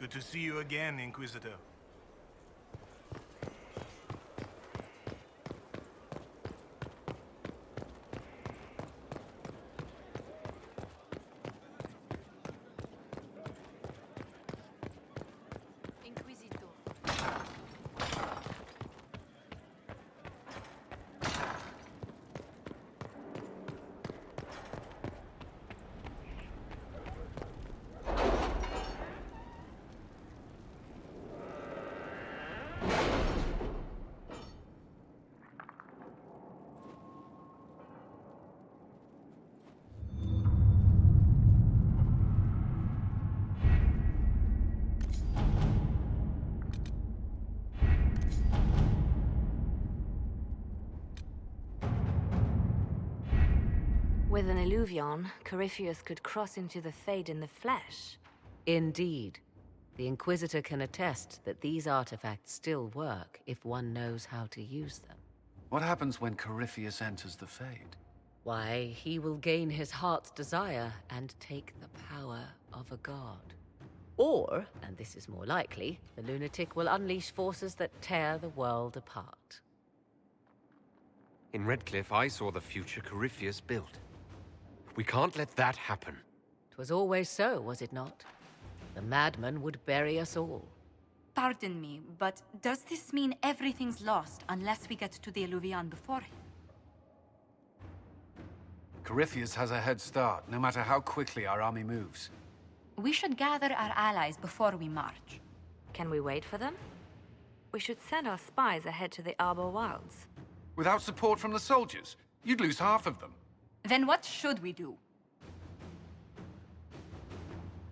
Good to see you again, Inquisitor. Inquisitor. With an illuvion, Corypheus could cross into the Fade in the flesh. Indeed. The Inquisitor can attest that these artifacts still work if one knows how to use them. What happens when Corypheus enters the Fade? Why, he will gain his heart's desire and take the power of a god. Or, and this is more likely, the lunatic will unleash forces that tear the world apart. In Redcliffe, I saw the future Corypheus built. We can't let that happen. 'Twas always so, was it not? The madman would bury us all. Pardon me, but does this mean everything's lost unless we get to the Illuvian before him? Corypheus has a head start, no matter how quickly our army moves. We should gather our allies before we march. Can we wait for them? We should send our spies ahead to the Arbor Wilds. Without support from the soldiers, you'd lose half of them. Then what should we do?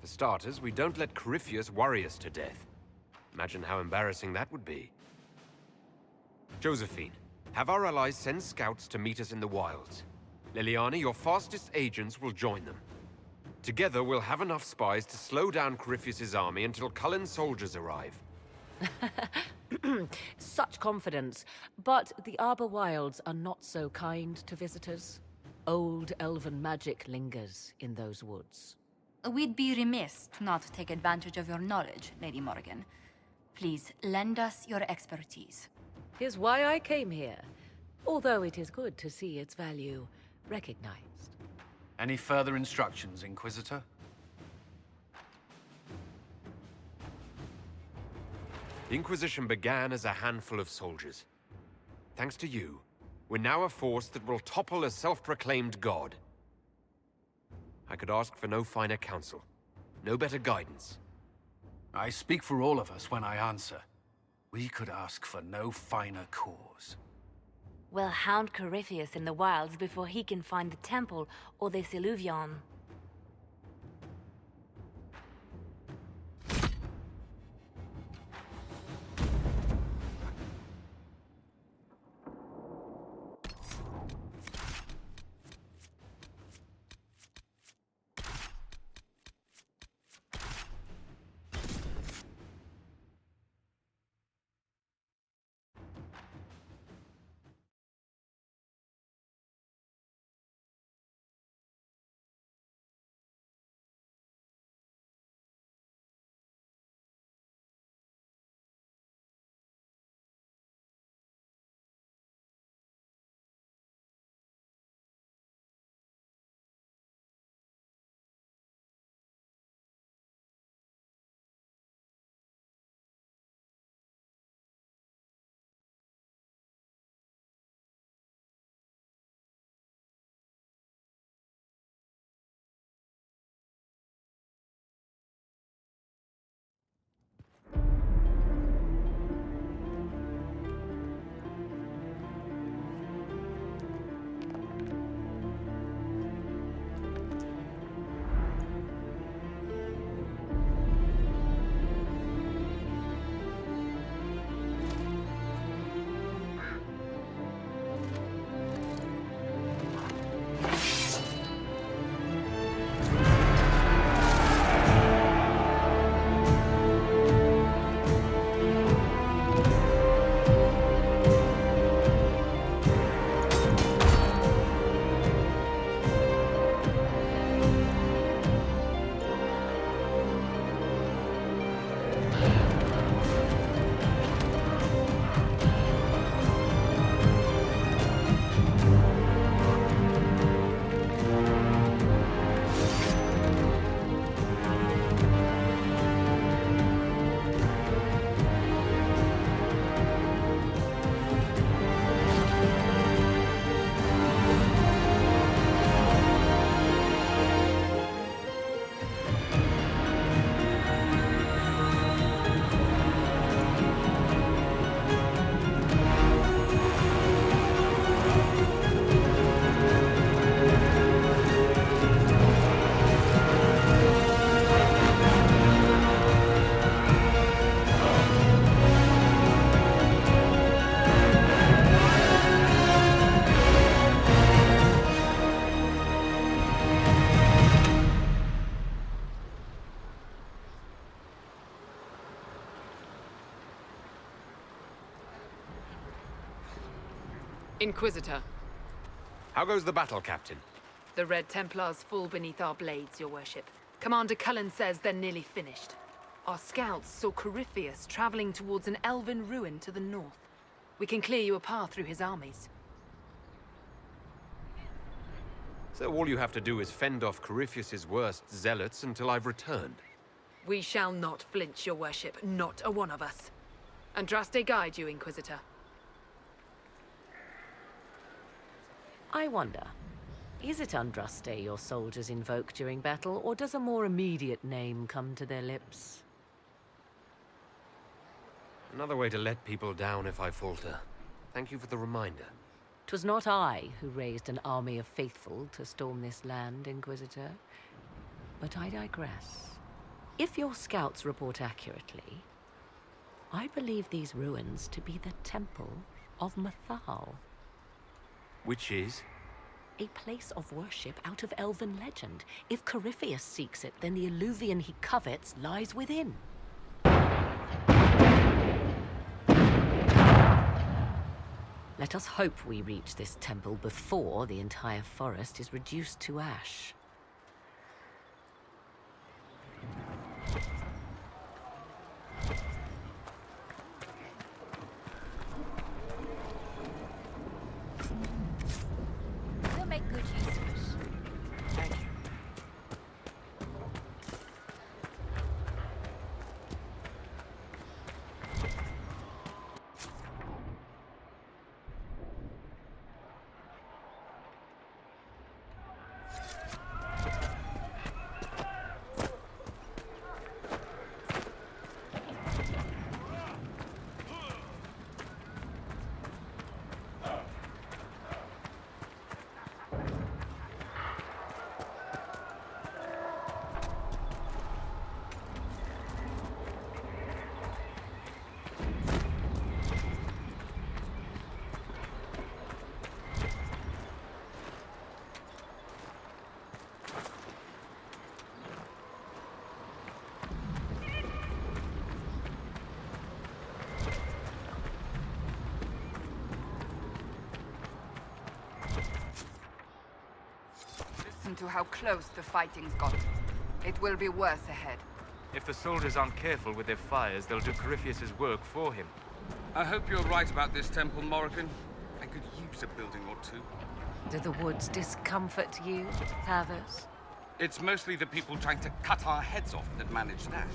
For starters, we don't let Corypheus worry us to death. Imagine how embarrassing that would be. Josephine, have our allies send scouts to meet us in the wilds. Liliana, your fastest agents will join them. Together, we'll have enough spies to slow down Corypheus's army until Cullen's soldiers arrive. Such confidence. But the Arbor Wilds are not so kind to visitors. Old elven magic lingers in those woods. We'd be remiss to not take advantage of your knowledge, Lady Morgan. Please, lend us your expertise. Here's why I came here, although it is good to see its value recognized. Any further instructions, Inquisitor? The Inquisition began as a handful of soldiers. Thanks to you, we're now a force that will topple a self-proclaimed god. I could ask for no finer counsel, no better guidance. I speak for all of us when I answer. We could ask for no finer cause. We'll hound Corypheus in the wilds before he can find the temple or this illuvion. Inquisitor. How goes the battle, Captain? The Red Templars fall beneath our blades, your worship. Commander Cullen says they're nearly finished. Our scouts saw Corypheus traveling towards an elven ruin to the north. We can clear you a path through his armies. So all you have to do is fend off Corypheus's worst zealots until I've returned. We shall not flinch, your worship, not a one of us. Andraste guide you, Inquisitor. I wonder, is it Andraste your soldiers invoke during battle, or does a more immediate name come to their lips? Another way to let people down if I falter. Thank you for the reminder. 'Twas not I who raised an army of faithful to storm this land, Inquisitor. But I digress. If your scouts report accurately, I believe these ruins to be the Temple of Mathal. Which is? A place of worship out of elven legend. If Corypheus seeks it, then the Illuvian he covets lies within. Let us hope we reach this temple before the entire forest is reduced to ash. We'll make good use of it. Thank you. Listen to how close the fighting's got. It will be worse ahead. If the soldiers aren't careful with their fires, they'll do Corypheus's work for him. I hope you're right about this temple, Morrigan. I could use a building or two. Do the woods discomfort you, Thedas? It's mostly the people trying to cut our heads off that manage that.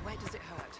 Where does it hurt?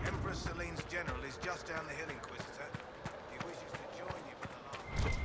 Empress Celine's general is just down the hill, Inquisitor. He wishes to join you for the last...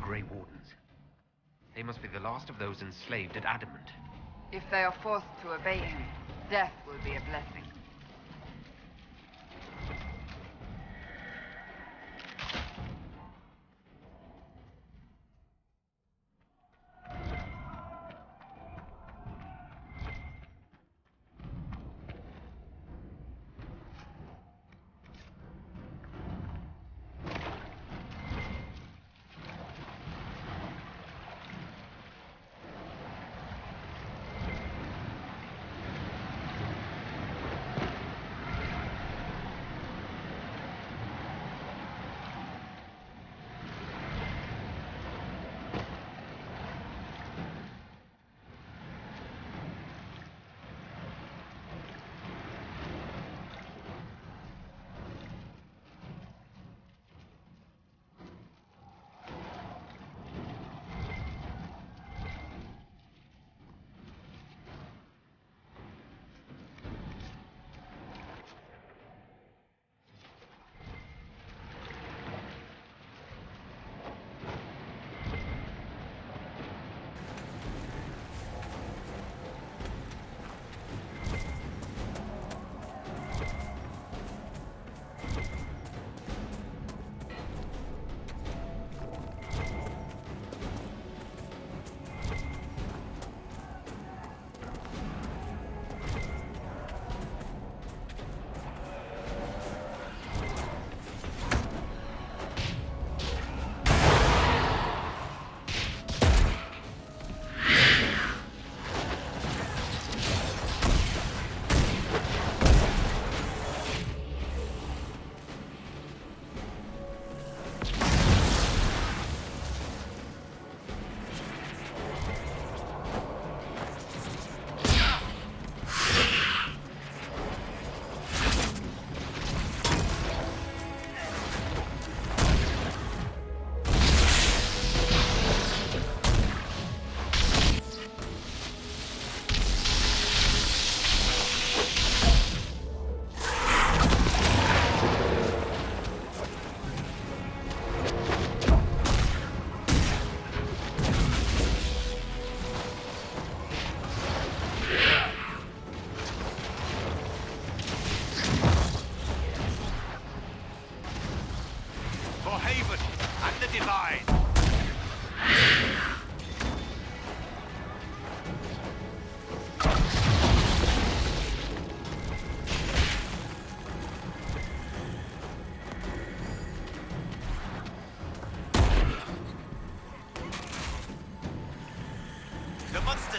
Grey Wardens. They must be the last of those enslaved at Adamant. If they are forced to obey him, death will be a blessing.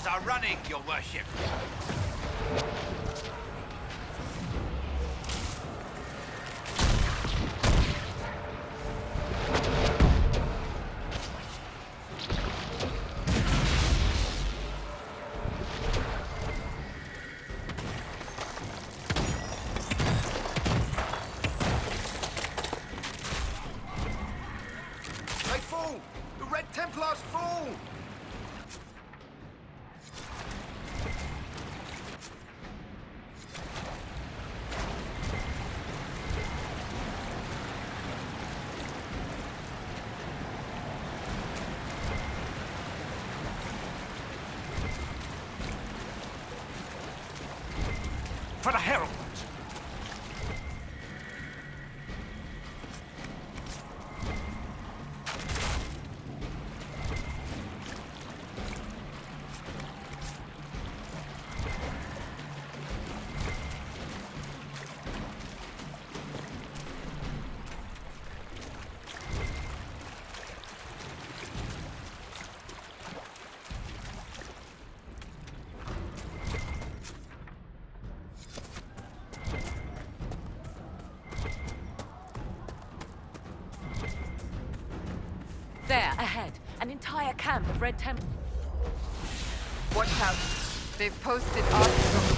Are running, your worship. They fall! The Red Templars fall! For the herald! There, ahead. An entire camp of Red Templars. Watch out. They've posted archers.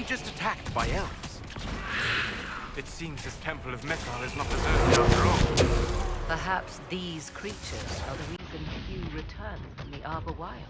just attacked by elves. It seems this temple of Mithal is not deserted after all. Perhaps these creatures are the reason few return from the Arbor Wild.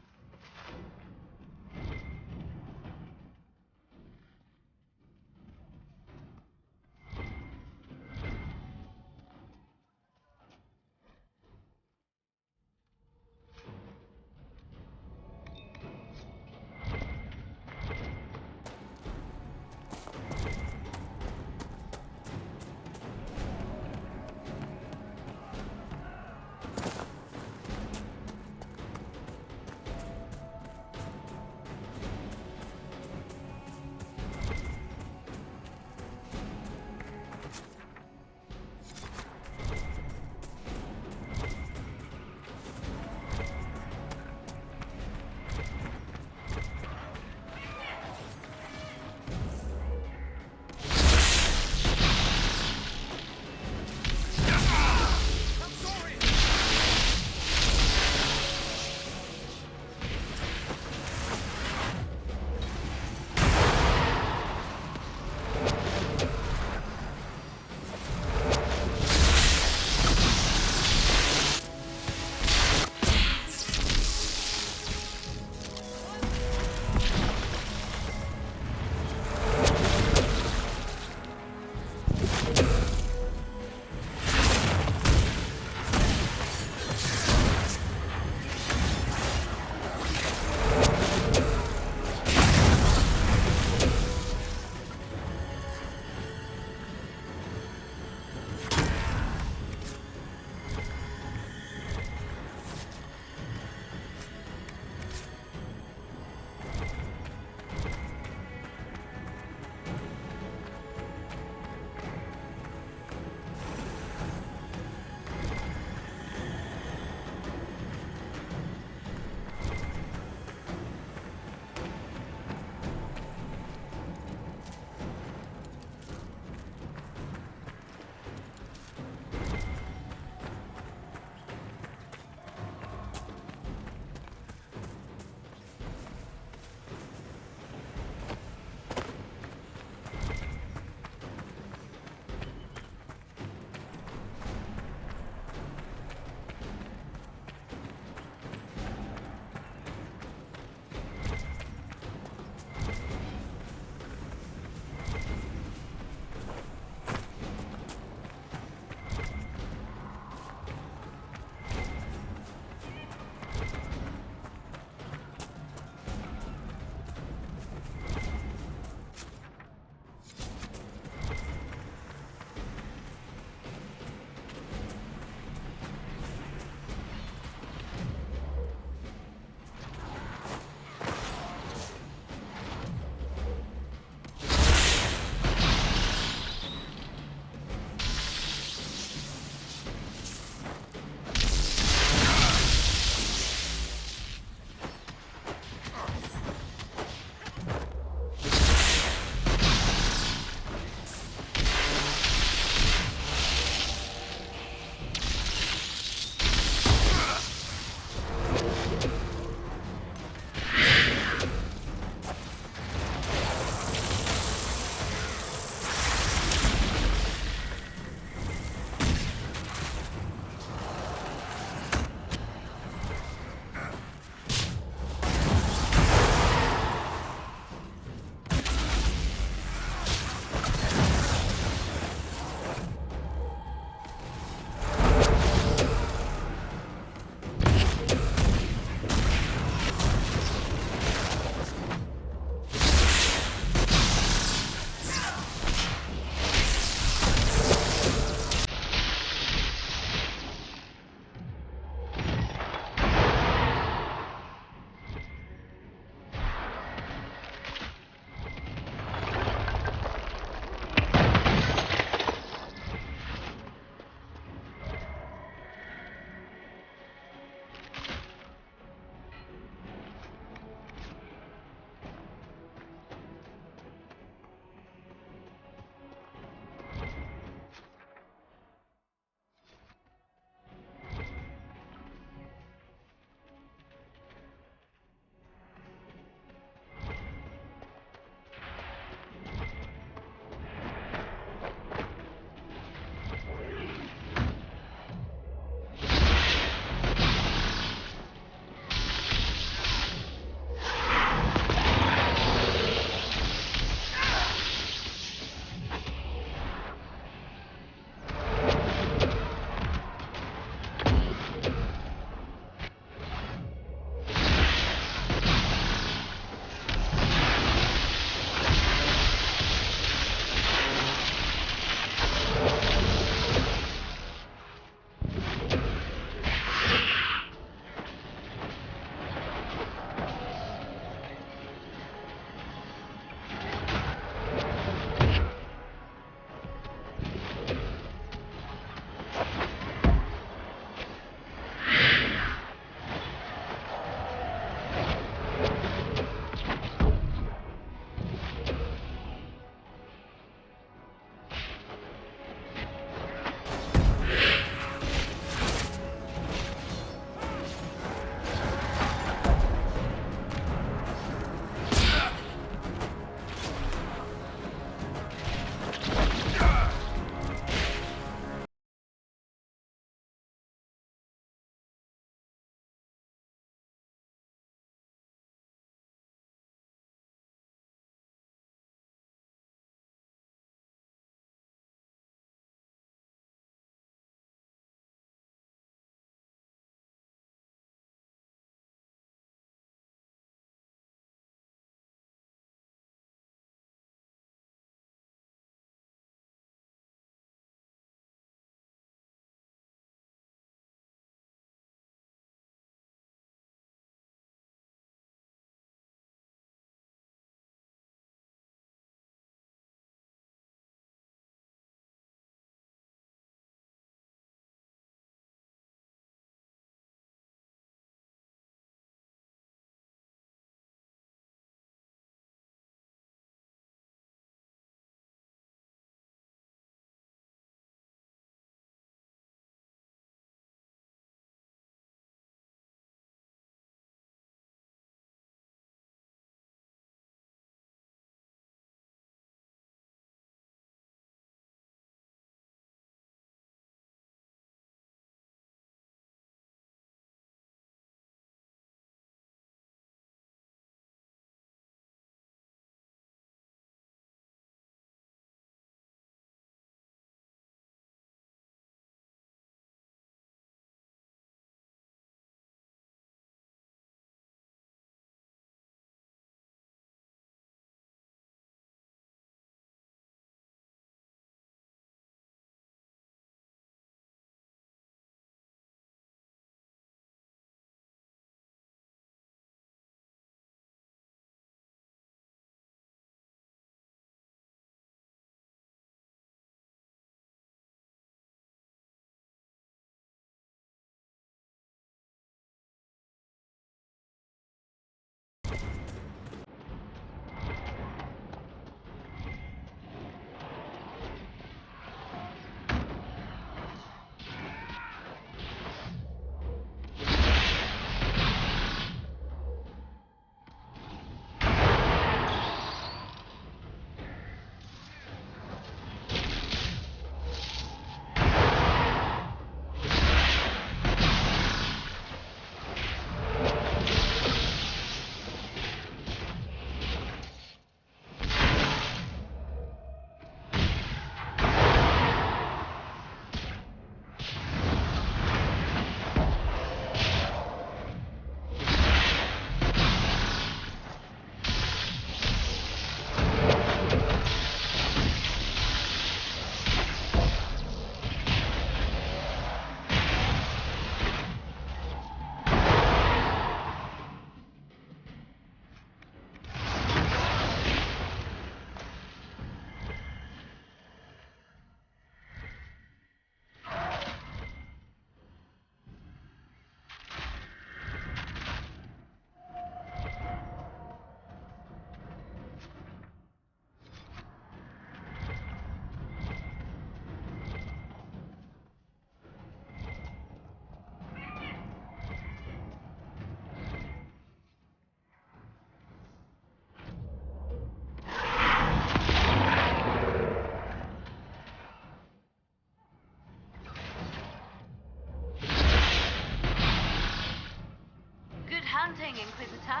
counting, Inquisitor.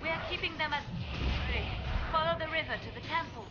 We are keeping them at bay. Follow the river to the temple.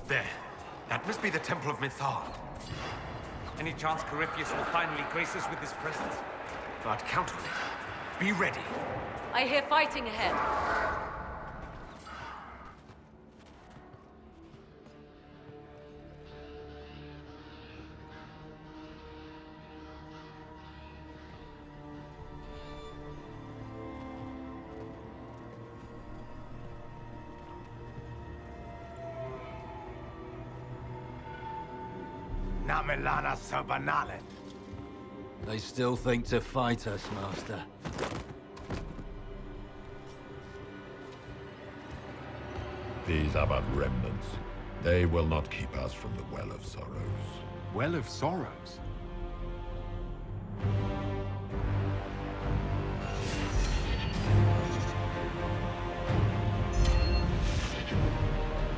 There. That must be the Temple of Mythal. Any chance Corypheus will finally grace us with his presence? But count on it. Be ready. I hear fighting ahead. Namelana Sabanale. They still think to fight us, Master. These are but remnants. They will not keep us from the Well of Sorrows. Well of Sorrows?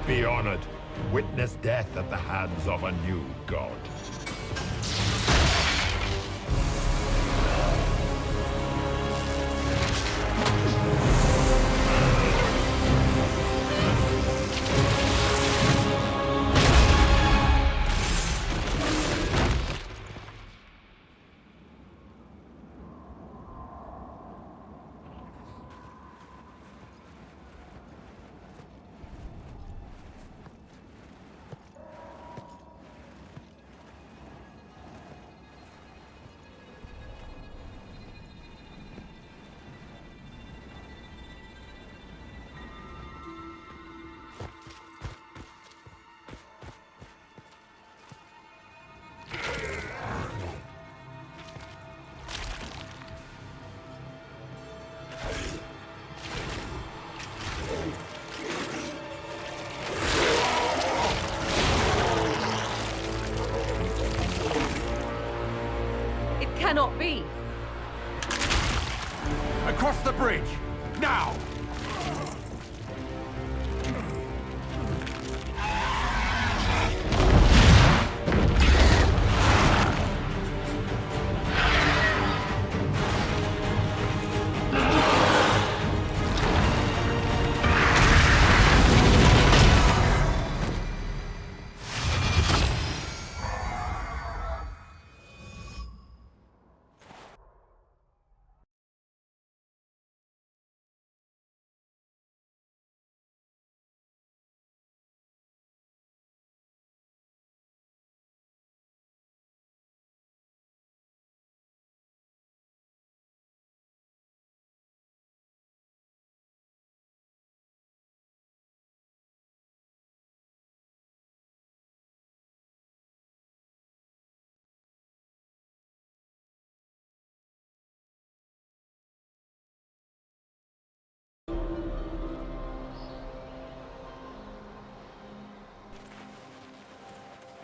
Be honored. Witness death at the hands of a new god. Cannot be. Across the bridge! Now!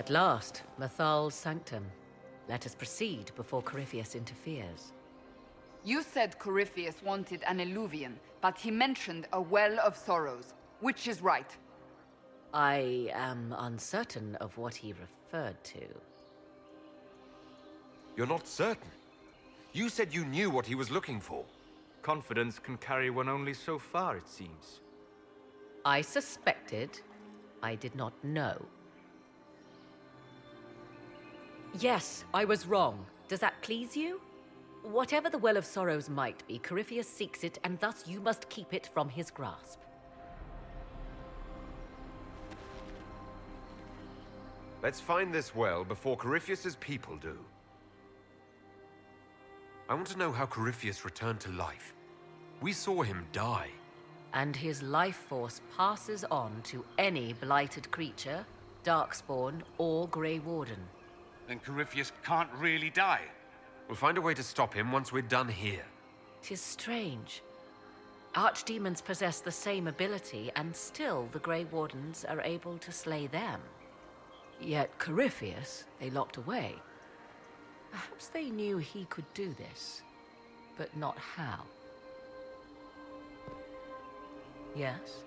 At last, Mythal's sanctum. Let us proceed before Corypheus interferes. You said Corypheus wanted an eluvian, but he mentioned a Well of Sorrows. Which is right? I am uncertain of what he referred to. You're not certain? You said you knew what he was looking for. Confidence can carry one only so far, it seems. I suspected. I did not know. Yes, I was wrong. Does that please you? Whatever the Well of Sorrows might be, Corypheus seeks it, and thus you must keep it from his grasp. Let's find this well before Corypheus's people do. I want to know how Corypheus returned to life. We saw him die. And his life force passes on to any blighted creature, darkspawn, or Grey Warden. Then Corypheus can't really die. We'll find a way to stop him once we're done here. 'Tis strange. Archdemons possess the same ability, and still the Grey Wardens are able to slay them. Yet Corypheus, they locked away. Perhaps they knew he could do this, but not how. Yes?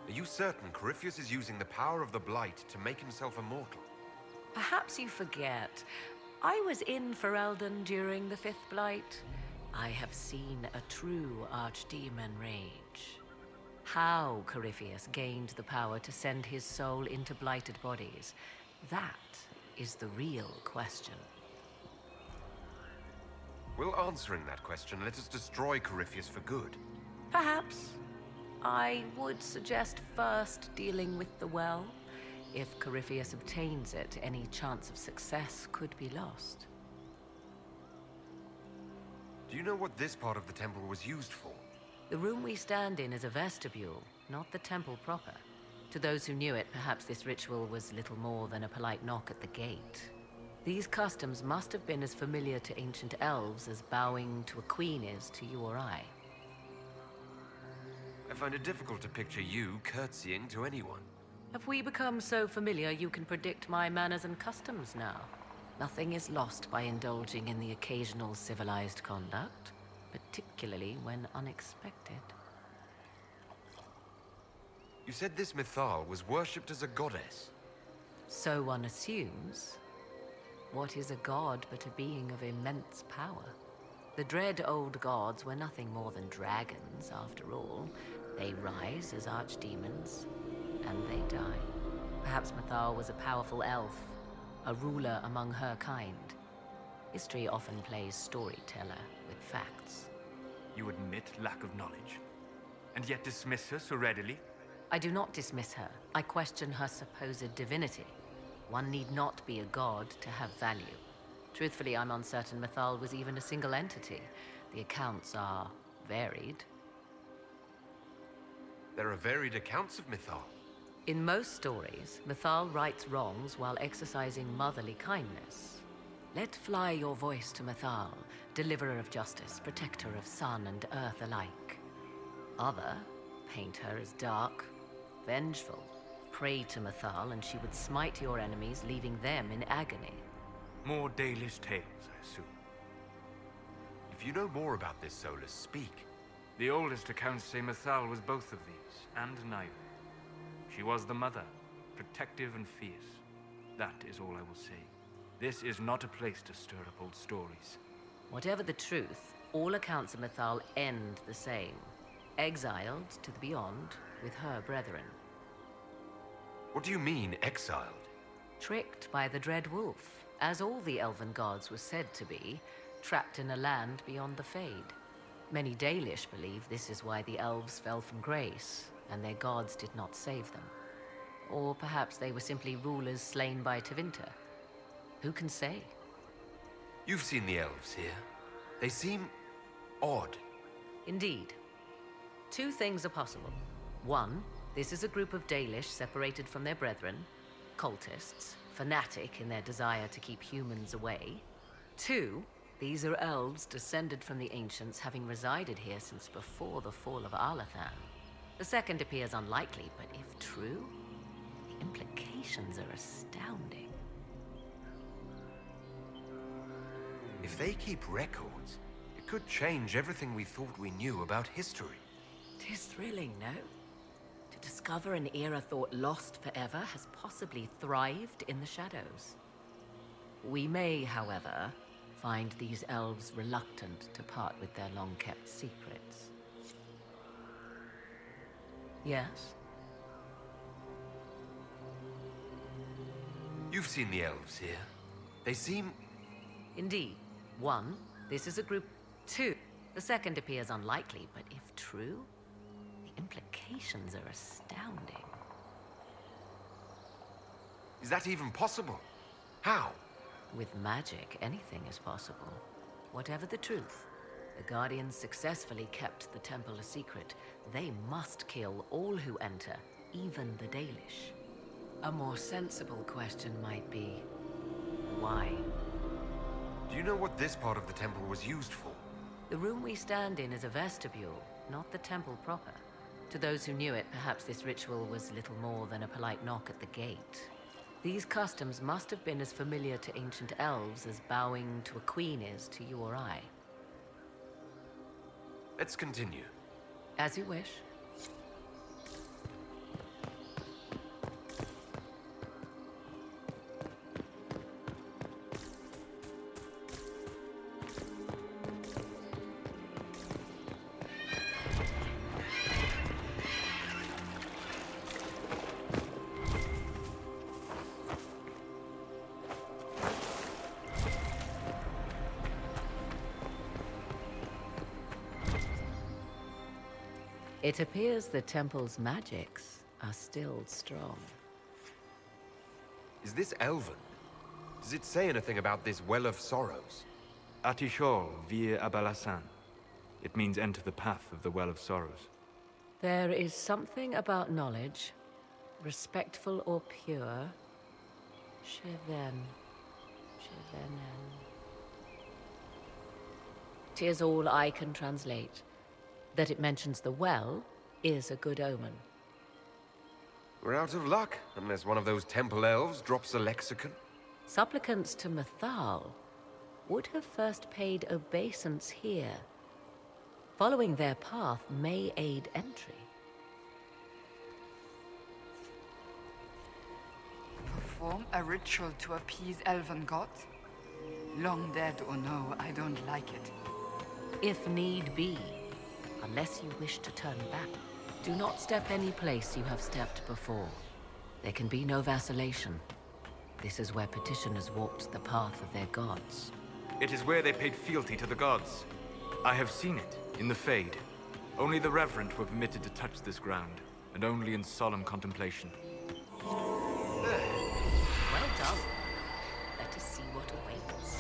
Are you certain Corypheus is using the power of the Blight to make himself immortal? Perhaps you forget. I was in Ferelden during the Fifth Blight. I have seen a true archdemon rage. How Corypheus gained the power to send his soul into blighted bodies, that is the real question. Will answering that question let us destroy Corypheus for good? Perhaps. I would suggest first dealing with the well. If Corypheus obtains it, any chance of success could be lost. Do you know what this part of the temple was used for? The room we stand in is a vestibule, not the temple proper. To those who knew it, perhaps this ritual was little more than a polite knock at the gate. These customs must have been as familiar to ancient elves as bowing to a queen is to you or I. I find it difficult to picture you curtsying to anyone. Have we become so familiar you can predict my manners and customs now? Nothing is lost by indulging in the occasional civilized conduct, particularly when unexpected. You said this Mythal was worshipped as a goddess. So one assumes. What is a god but a being of immense power? The dread old gods were nothing more than dragons, after all. They rise as archdemons, and they die. Perhaps Mythal was a powerful elf, a ruler among her kind. History often plays storyteller with facts. You admit lack of knowledge, and yet dismiss her so readily? I do not dismiss her. I question her supposed divinity. One need not be a god to have value. Truthfully, I'm uncertain Mythal was even a single entity. The accounts are varied. There are varied accounts of Mythal. In most stories, Mythal rights wrongs while exercising motherly kindness. Let fly your voice to Mythal, deliverer of justice, protector of sun and earth alike. Other paint her as dark, vengeful. Pray to Mythal and she would smite your enemies, leaving them in agony. More Dalish tales, I assume. If you know more about this, Solus, speak. The oldest accounts say Mythal was both of these, and neither. She was the mother, protective and fierce. That is all I will say. This is not a place to stir up old stories. Whatever the truth, all accounts of Mythal end the same. Exiled to the beyond with her brethren. What do you mean, exiled? Tricked by the Dread Wolf, as all the elven gods were said to be, trapped in a land beyond the Fade. Many Dalish believe this is why the elves fell from grace, and their gods did not save them. Or perhaps they were simply rulers slain by Tevinter. Who can say? You've seen the elves here. They seem odd. Indeed. Two things are possible. One, this is a group of Dalish separated from their brethren, cultists, fanatic in their desire to keep humans away. Two, these are elves descended from the ancients, having resided here since before the fall of Alathan. The second appears unlikely, but if true, the implications are astounding. If they keep records, it could change everything we thought we knew about history. 'Tis thrilling, no? To discover an era thought lost forever has possibly thrived in the shadows. We may, however, find these elves reluctant to part with their long-kept secrets. Yes? You've seen the elves here. They seem... Indeed. One, this is a group. Two, the second appears unlikely, but if true, the implications are astounding. Is that even possible? How? With magic, anything is possible. Whatever the truth, the Guardians successfully kept the temple a secret. They must kill all who enter, even the Dalish. A more sensible question might be, why? Do you know what this part of the temple was used for? The room we stand in is a vestibule, not the temple proper. To those who knew it, perhaps this ritual was little more than a polite knock at the gate. These customs must have been as familiar to ancient elves as bowing to a queen is to you or I. Let's continue. As you wish. It appears the temple's magics are still strong. Is this Elven? Does it say anything about this Well of Sorrows? Atishol vir Abalasan. It means enter the path of the Well of Sorrows. There is something about knowledge, respectful or pure. Shevenen. 'Tis all I can translate. That it mentions the well is a good omen. We're out of luck, unless one of those temple elves drops a lexicon. Supplicants to Mythal would have first paid obeisance here. Following their path may aid entry. Perform a ritual to appease elven gods? Long dead or no, I don't like it. If need be, unless you wish to turn back, do not step any place you have stepped before. There can be no vacillation. This is where petitioners walked the path of their gods. It is where they paid fealty to the gods. I have seen it, in the Fade. Only the reverent were permitted to touch this ground, and only in solemn contemplation. Well done. Let us see what awaits.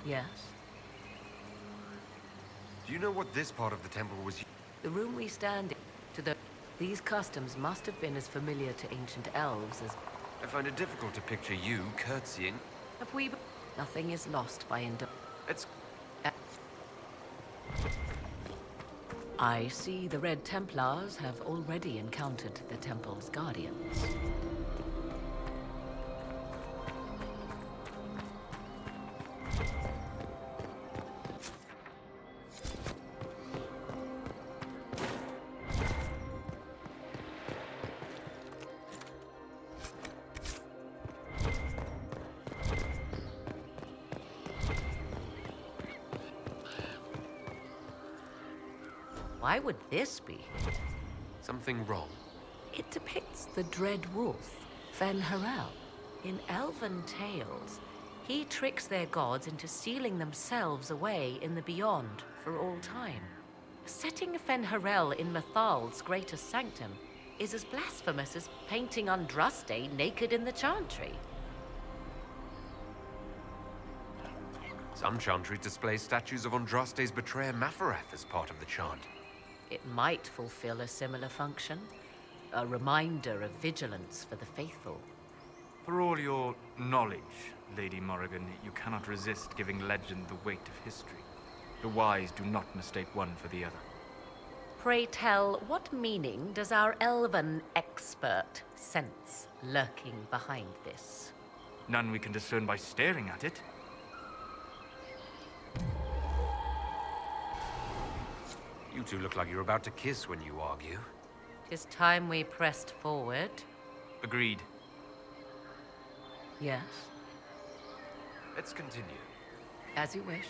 Yes. Do you know what this part of the temple was? The room we stand in, these customs must have been as familiar to ancient elves as... I find it difficult to picture you curtsying. Have we... Nothing is lost by It's... I see the Red Templars have already encountered the temple's guardians. Why would this be here? Something wrong? It depicts the Dread Wolf, Fen-Harel. In elven tales, he tricks their gods into sealing themselves away in the beyond for all time. Setting Fen-Harel in Mythal's greatest sanctum is as blasphemous as painting Andraste naked in the chantry. Some chantries display statues of Andraste's betrayer Mafarath as part of the chant. It might fulfill a similar function. A reminder of vigilance for the faithful. For all your knowledge, Lady Morrigan, you cannot resist giving legend the weight of history. The wise do not mistake one for the other. Pray tell, what meaning does our elven expert sense lurking behind this? None we can discern by staring at it. You two look like you're about to kiss when you argue. 'Tis time we pressed forward. Agreed. Yes? Let's continue. As you wish.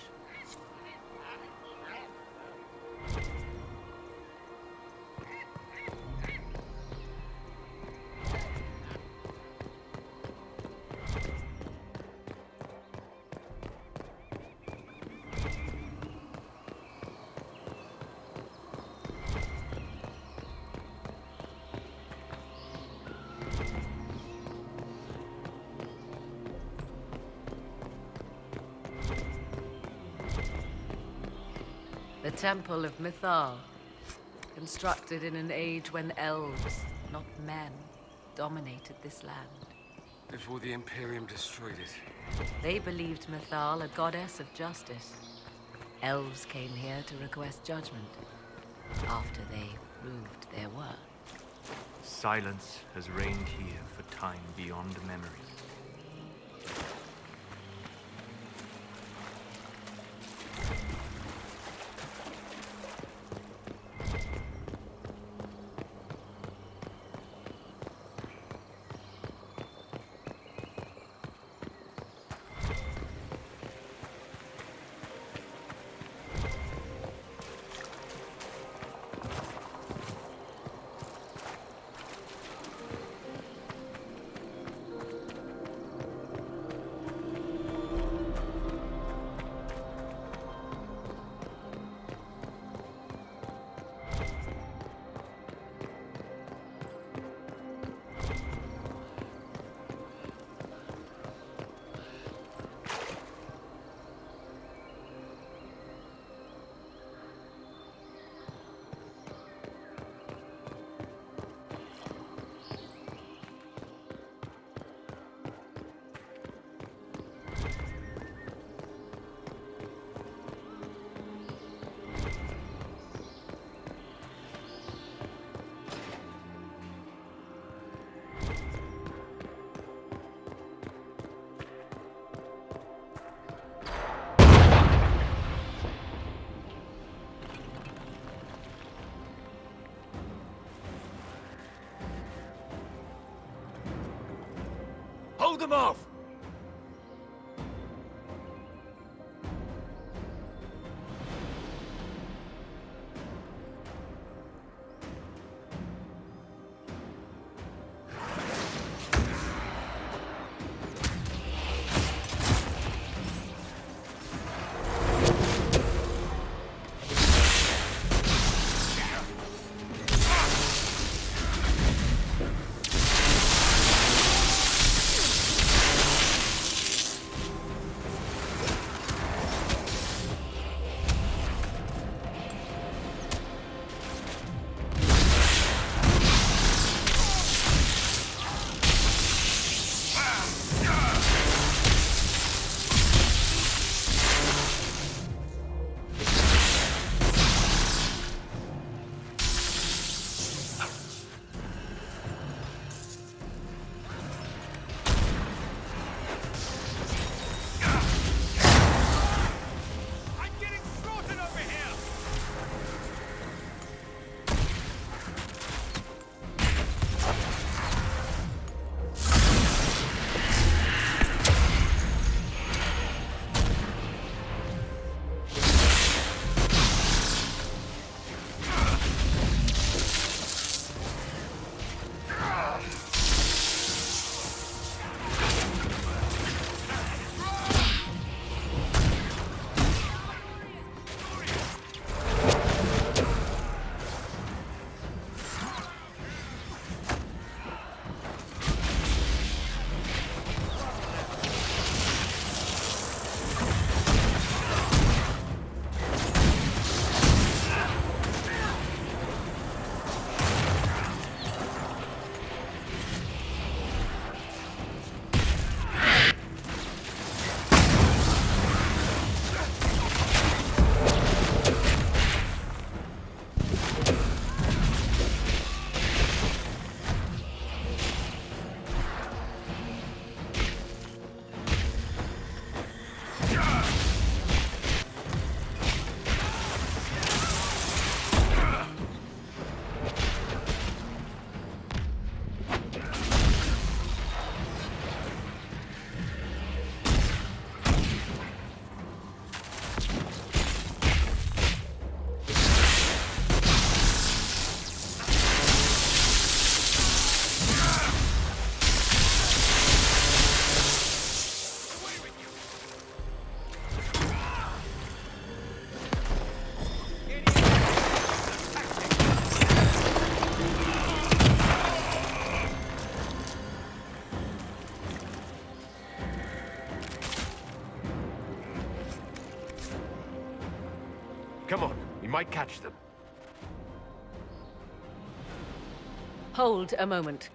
The Temple of Mythal, constructed in an age when elves, not men, dominated this land. Before the Imperium destroyed it. They believed Mythal a goddess of justice. Elves came here to request judgment, after they proved their worth. Silence has reigned here for time beyond memory. Hold them off! Come on, we might catch them. Hold a moment.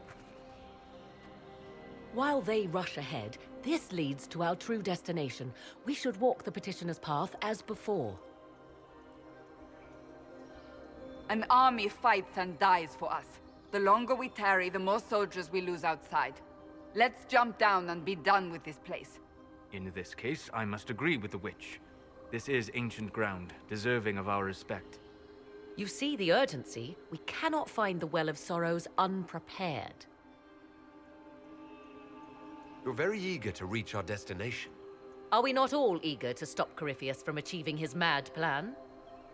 While they rush ahead, this leads to our true destination. We should walk the petitioner's path as before. An army fights and dies for us. The longer we tarry, the more soldiers we lose outside. Let's jump down and be done with this place. In this case, I must agree with the witch. This is ancient ground, deserving of our respect. You see the urgency? We cannot find the Well of Sorrows unprepared. You're very eager to reach our destination. Are we not all eager to stop Corypheus from achieving his mad plan?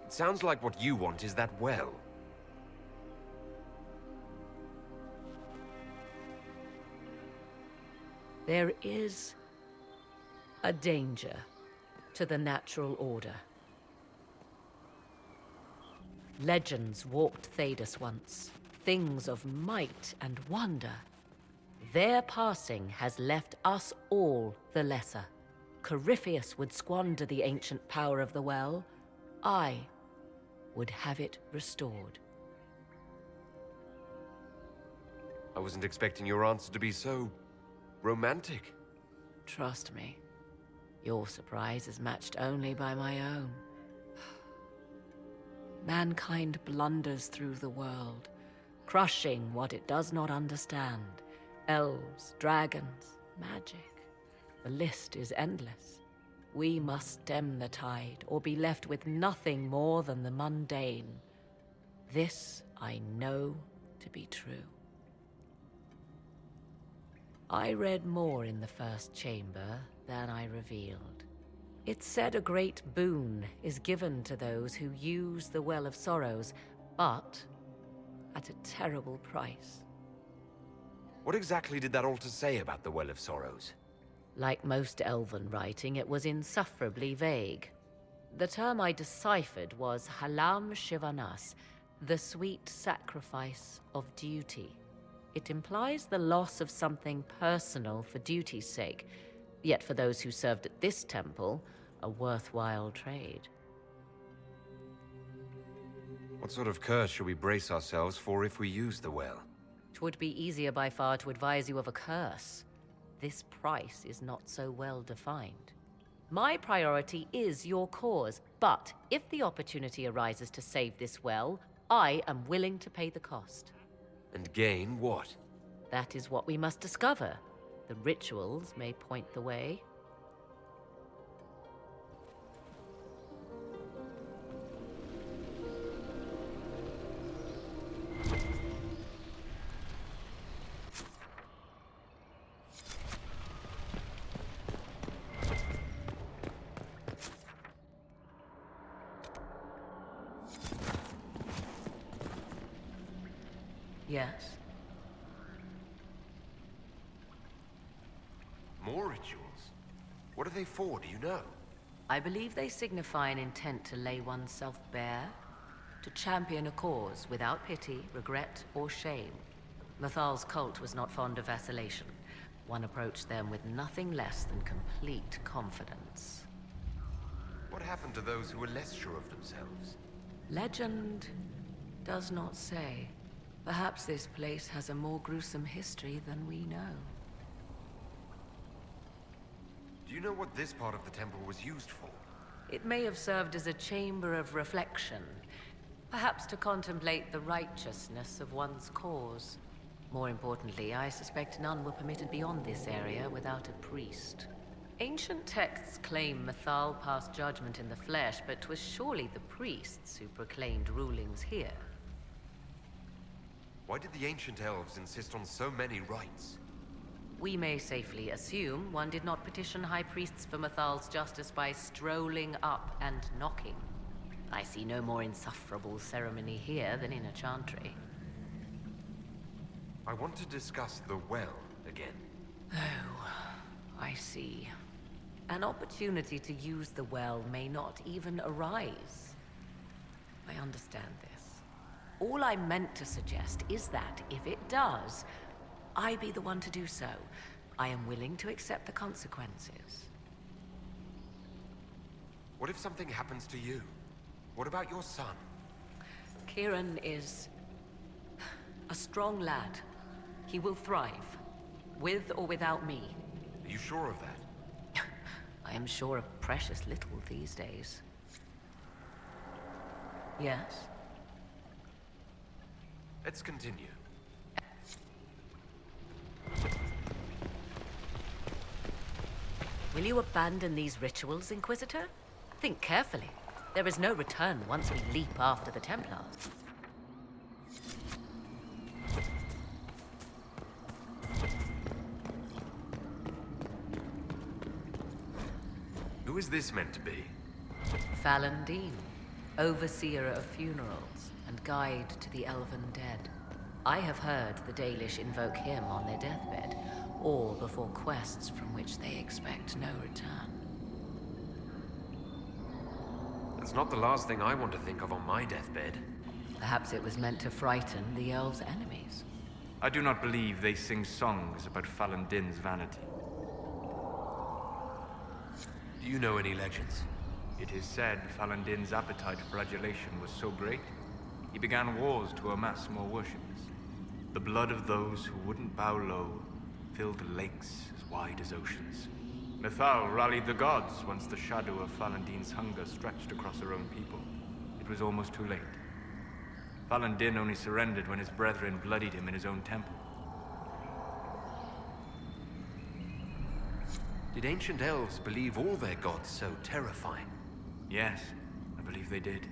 It sounds like what you want is that well. There is a danger to the natural order. Legends walked Thedas once, things of might and wonder. Their passing has left us all the lesser. Corypheus would squander the ancient power of the well. I would have it restored. I wasn't expecting your answer to be so romantic. Trust me, your surprise is matched only by my own. Mankind blunders through the world, crushing what it does not understand. Elves, dragons, magic. The list is endless. We must stem the tide, or be left with nothing more than the mundane. This I know to be true. I read more in the first chamber than I revealed. It said a great boon is given to those who use the Well of Sorrows, but at a terrible price. What exactly did that altar say about the Well of Sorrows? Like most Elven writing, it was insufferably vague. The term I deciphered was Halam Shivanas, the sweet sacrifice of duty. It implies the loss of something personal for duty's sake, yet for those who served at this temple, a worthwhile trade. What sort of curse should we brace ourselves for if we use the well? 'Twould be easier by far to advise you of a curse. This price is not so well defined. My priority is your cause, but if the opportunity arises to save this well, I am willing to pay the cost. And gain what? That is what we must discover. The rituals may point the way. Yes. More rituals? What are they for, do you know? I believe they signify an intent to lay oneself bare, to champion a cause without pity, regret, or shame. Mathal's cult was not fond of vacillation. One approached them with nothing less than complete confidence. What happened to those who were less sure of themselves? Legend does not say. Perhaps this place has a more gruesome history than we know. Do you know what this part of the temple was used for? It may have served as a chamber of reflection, perhaps to contemplate the righteousness of one's cause. More importantly, I suspect none were permitted beyond this area without a priest. Ancient texts claim Mathal passed judgment in the flesh, but 'twas surely the priests who proclaimed rulings here. Why did the ancient elves insist on so many rites? We may safely assume one did not petition high priests for Mathal's justice by strolling up and knocking. I see no more insufferable ceremony here than in a chantry. I want to discuss the well again. Oh, I see. An opportunity to use the well may not even arise. I understand this. All I meant to suggest is that, if it does, I be the one to do so. I am willing to accept the consequences. What if something happens to you? What about your son? Kieran is a strong lad. He will thrive, with or without me. Are you sure of that? I am sure of precious little these days. Yes? Let's continue. Will you abandon these rituals, Inquisitor? Think carefully. There is no return once we leap after the Templars. Who is this meant to be? Fallandine, overseer of funerals and guide to the elven dead. I have heard the Dalish invoke him on their deathbed, or before quests from which they expect no return. That's not the last thing I want to think of on my deathbed. Perhaps it was meant to frighten the elves' enemies. I do not believe they sing songs about Fallandin's vanity. Do you know any legends? It is said Fallandin's appetite for adulation was so great, he began wars to amass more worshippers. The blood of those who wouldn't bow low filled lakes as wide as oceans. Mithal rallied the gods once the shadow of Fallandin's hunger stretched across her own people. It was almost too late. Fallandin only surrendered when his brethren bloodied him in his own temple. Did ancient elves believe all their gods so terrifying? Yes, I believe they did.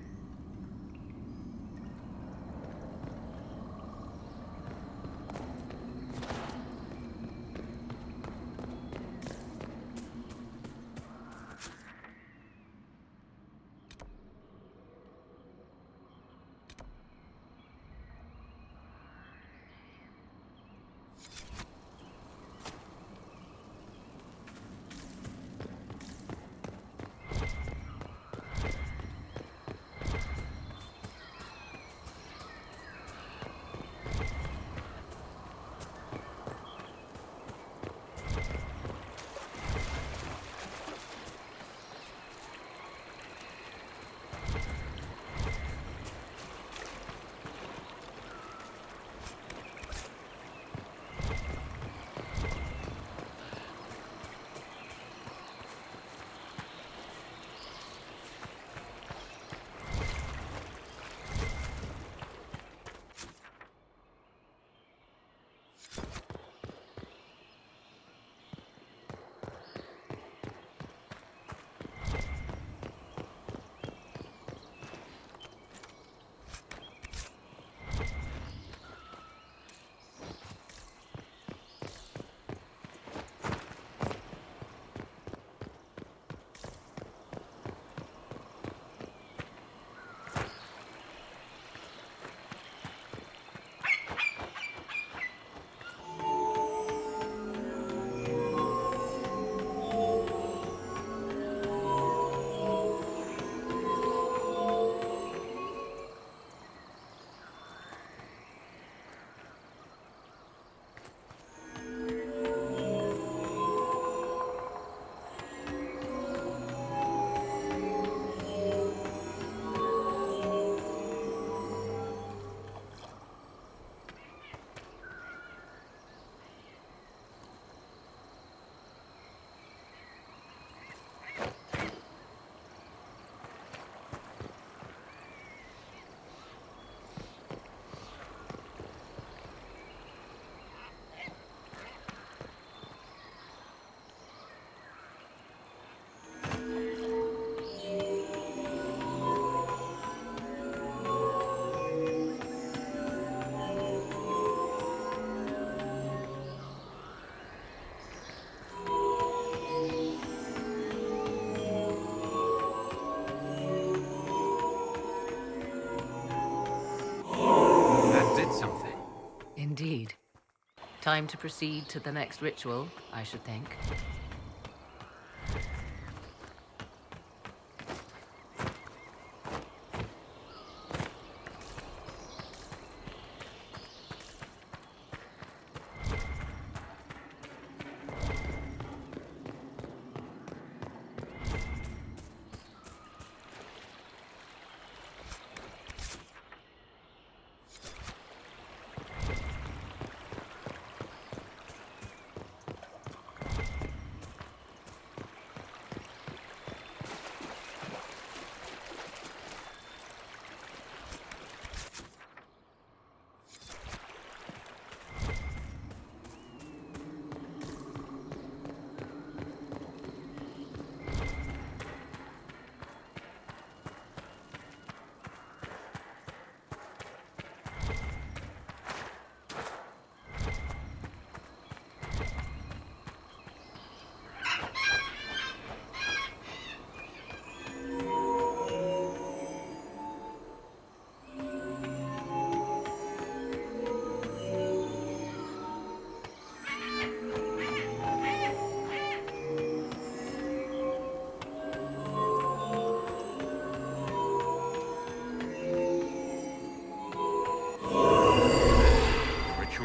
Time to proceed to the next ritual, I should think.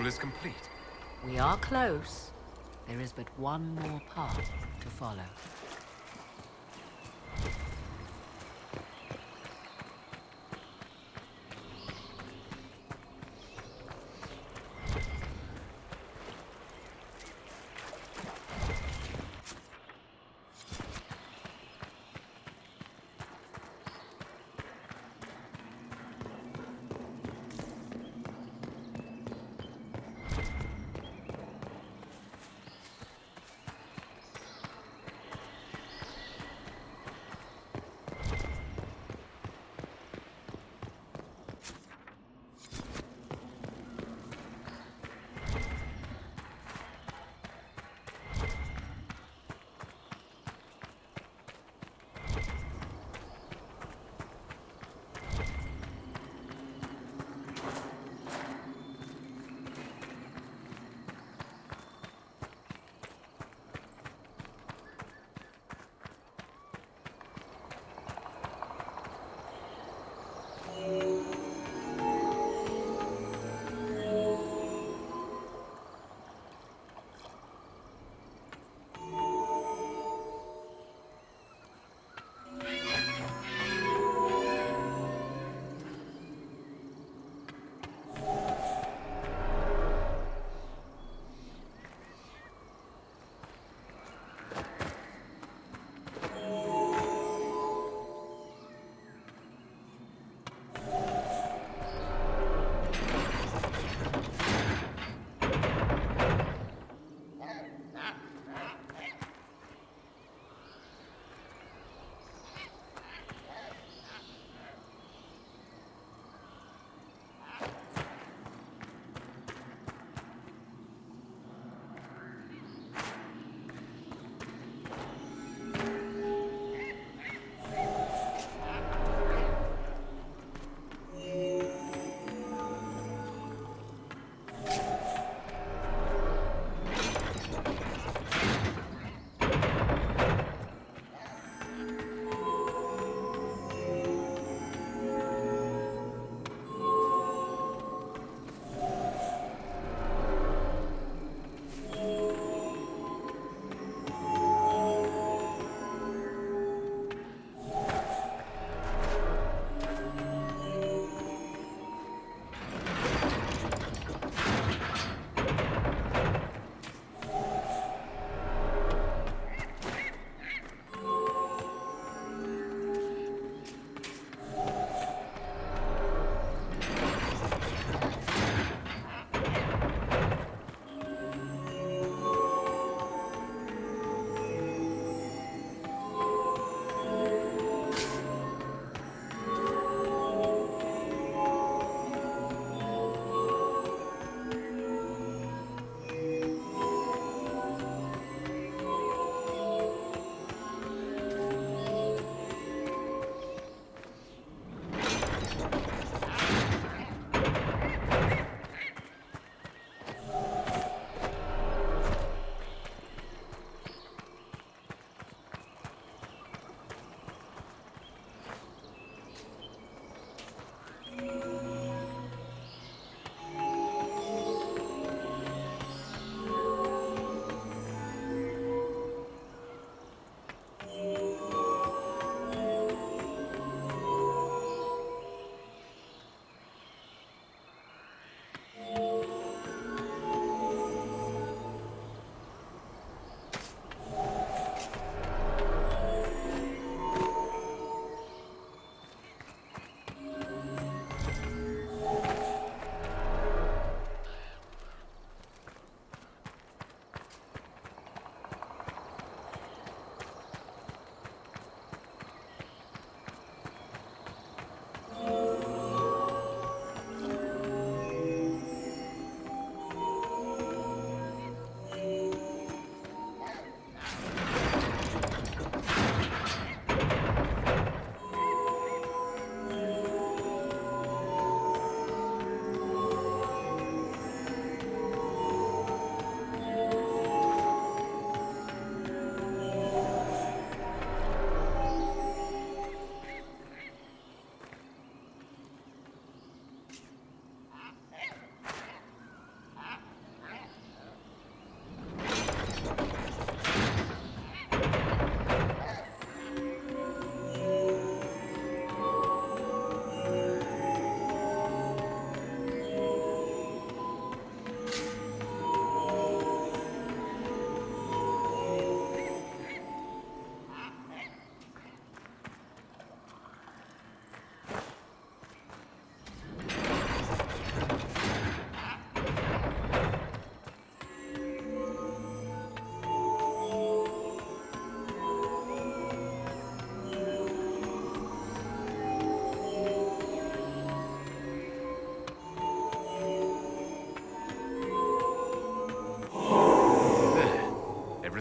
Is complete. We are close. There is but one more path to follow.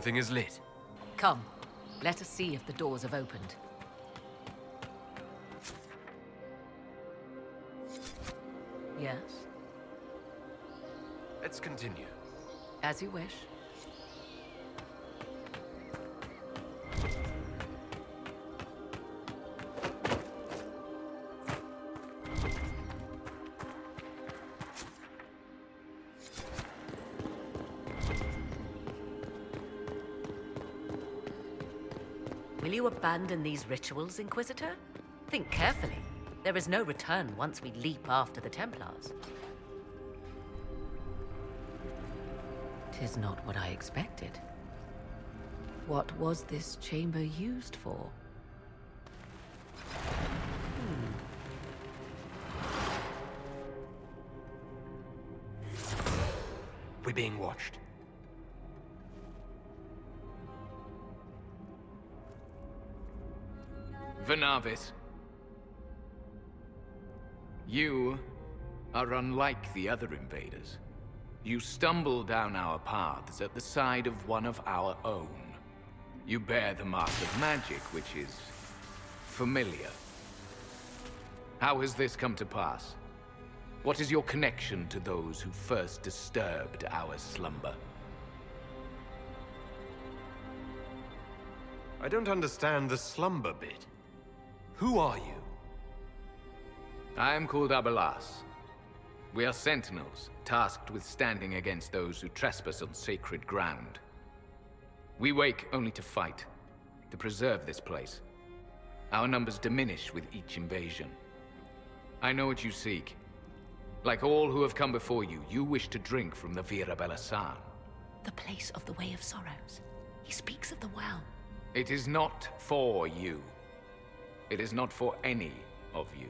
Nothing is lit. Come, let us see if the doors have opened. Yes, Let's continue. as you wish. Will you abandon these rituals, Inquisitor? Think carefully. There is no return once we leap after the Templars. 'Tis not what I expected. What was this chamber used for? We're being watched. Venavis, you are unlike the other invaders. You stumble down our paths at the side of one of our own. You bear the mark of magic, which is familiar. How has this come to pass? What is your connection to those who first disturbed our slumber? I don't understand the slumber bit. Who are you? I am called Abelas. We are sentinels, tasked with standing against those who trespass on sacred ground. We wake only to fight, to preserve this place. Our numbers diminish with each invasion. I know what you seek. Like all who have come before you, you wish to drink from the Vira Belasan. The place of the Way of Sorrows. He speaks of the well. It is not for you. It is not for any of you.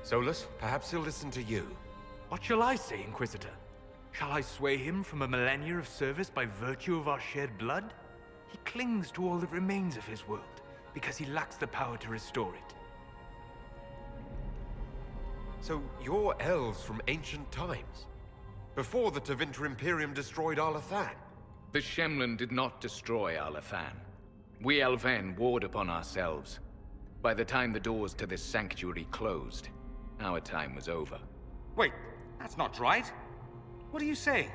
Solus, perhaps he'll listen to you. What shall I say, Inquisitor? Shall I sway him from a millennia of service by virtue of our shared blood? He clings to all that remains of his world, because he lacks the power to restore it. So you're elves from ancient times? Before the Tevinter Imperium destroyed Arlathan? The Shemlin did not destroy Arlathan. We Elven warred upon ourselves. By the time the doors to this sanctuary closed, our time was over. Wait, that's not right. What are you saying?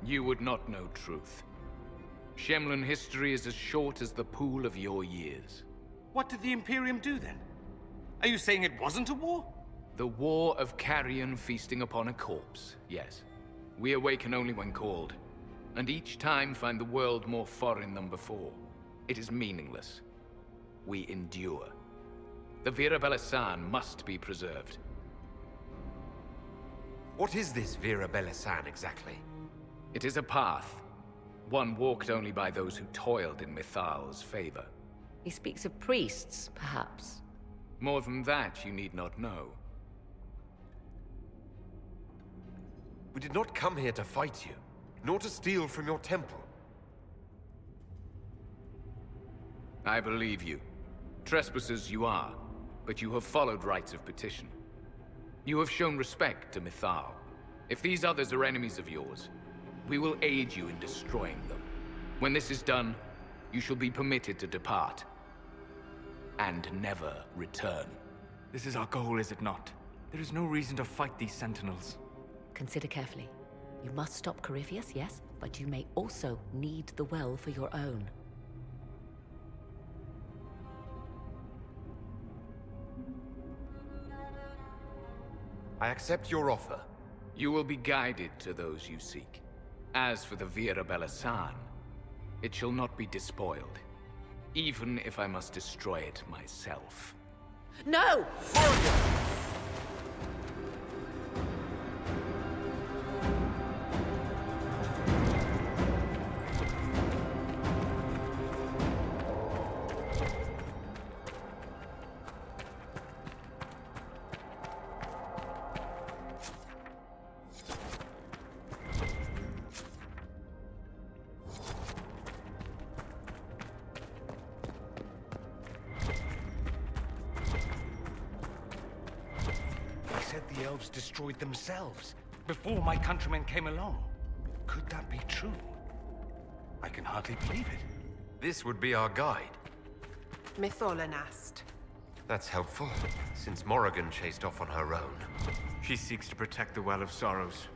You would not know truth. Shemlin history is as short as the pool of your years. What did the Imperium do then? Are you saying it wasn't a war? The war of carrion feasting upon a corpse, yes. We awaken only when called, and each time find the world more foreign than before. It is meaningless. We endure. The Vira Belasan must be preserved. What is this Vira Belasan exactly? It is a path. One walked only by those who toiled in Mithal's favor. He speaks of priests, perhaps. More than that, you need not know. We did not come here to fight you, nor to steal from your temple. I believe you. Trespassers you are, but you have followed rites of petition. You have shown respect to Mithal. If these others are enemies of yours, we will aid you in destroying them. When this is done, you shall be permitted to depart. And never return. This is our goal, is it not? There is no reason to fight these sentinels. Consider carefully. You must stop Corypheus, yes, but you may also need the well for your own. I accept your offer. You will be guided to those you seek. As for the Vira Belasan, it shall not be despoiled, even if I must destroy it myself. No! The elves destroyed themselves before my countrymen came along. Could that be true? I can hardly believe it. This would be our guide. Mytholanast. That's helpful, since Morrigan chased off on her own. She seeks to protect the Well of Sorrows.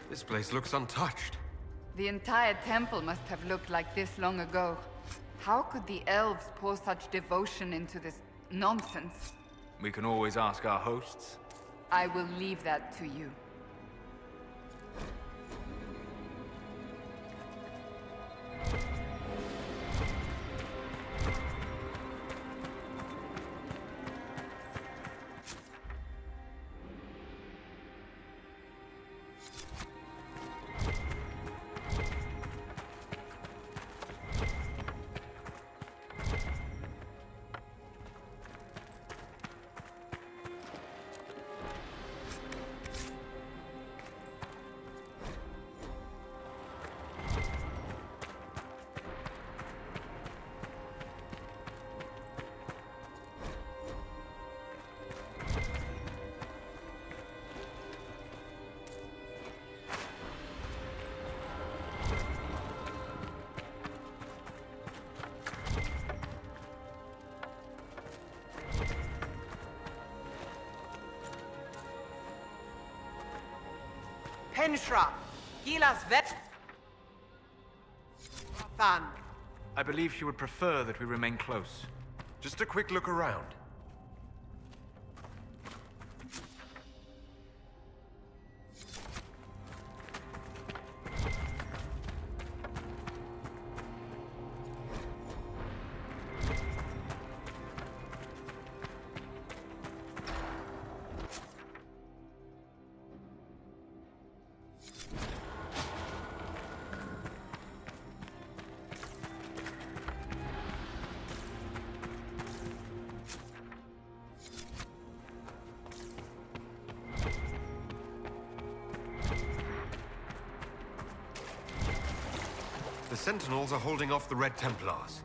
This place looks untouched. The entire temple must have looked like this long ago. How could the elves pour such devotion into this nonsense? We can always ask our hosts. I will leave that to you. Penshra, Gilas Vet. Than. I believe she would prefer that we remain close. Just a quick look around. The Sentinels are holding off the Red Templars.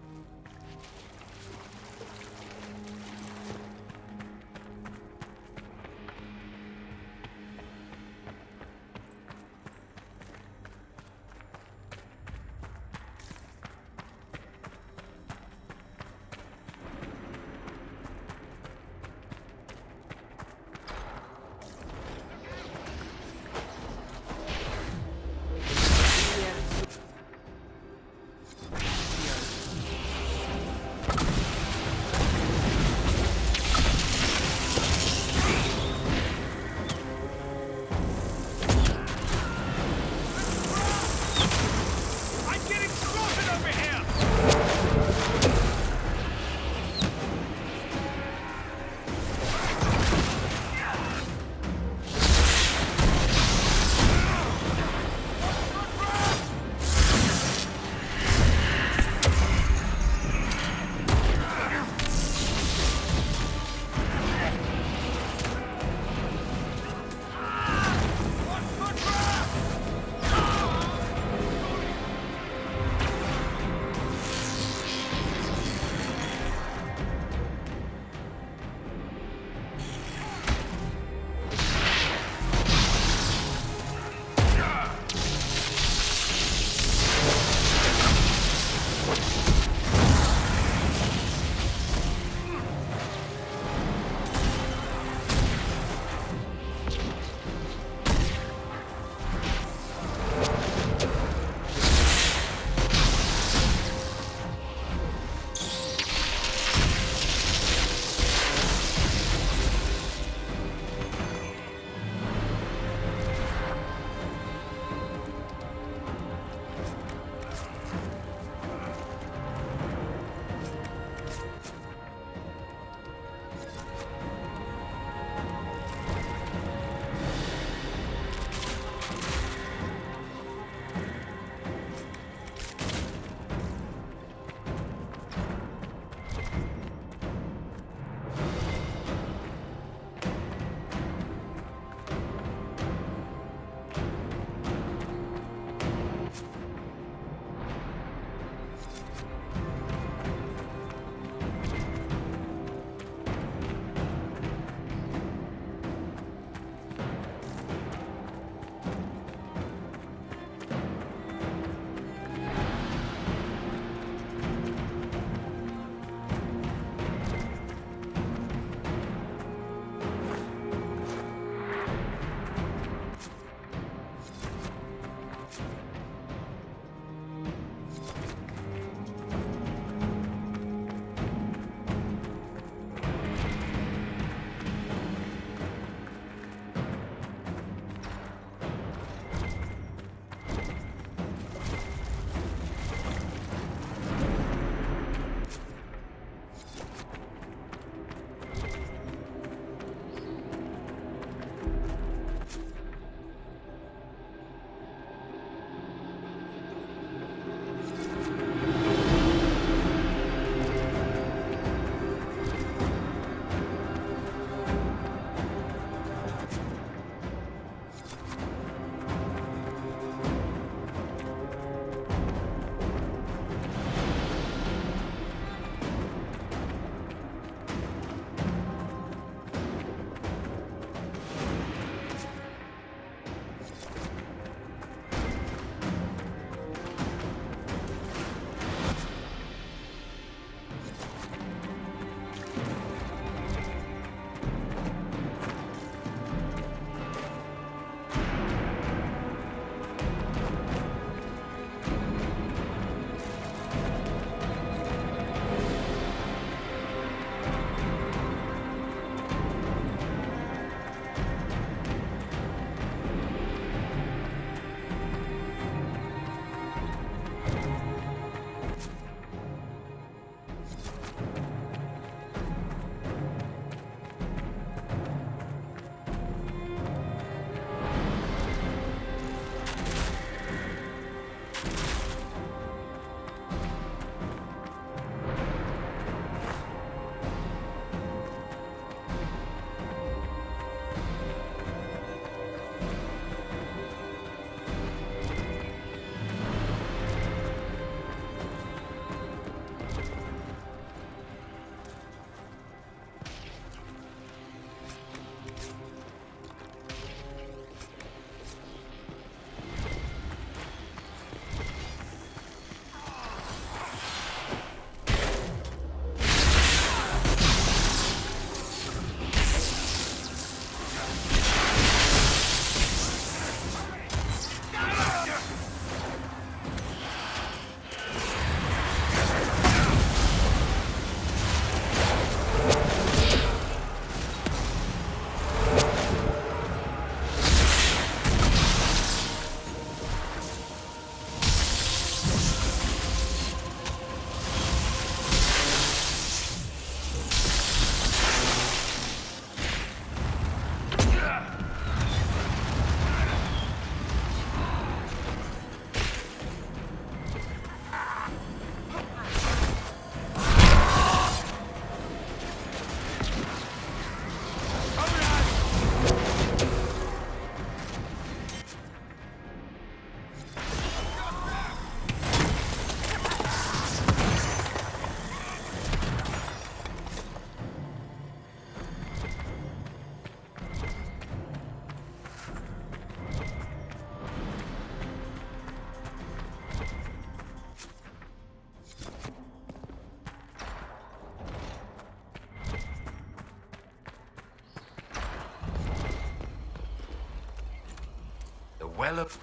Well of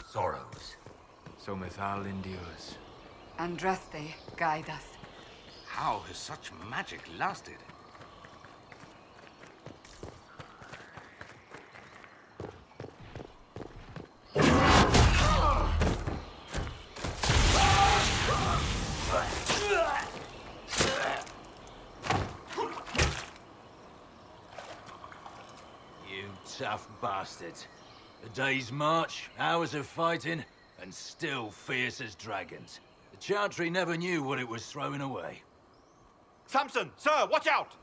sorrows. So Mythal endures. Andraste, guide us. How has such magic lasted? tough bastards. A day's march, hours of fighting, and still fierce as dragons. The Chantry never knew what it was throwing away. Samson, sir, watch out!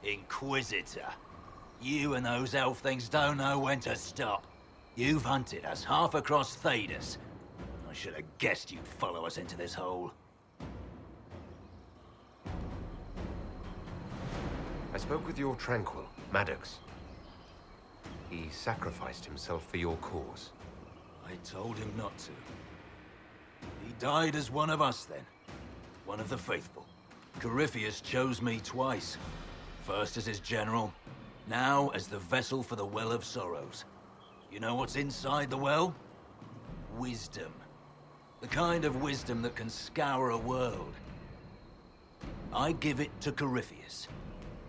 Inquisitor. You and those elf things don't know when to stop. You've hunted us half across Thedas. I should have guessed you'd follow us into this hole. I spoke with your Tranquil, Maddox. He sacrificed himself for your cause. I told him not to. He died as one of us then. One of the faithful. Corypheus chose me twice. First as his general, now as the vessel for the Well of Sorrows. You know what's inside the well? Wisdom. The kind of wisdom that can scour a world. I give it to Corypheus,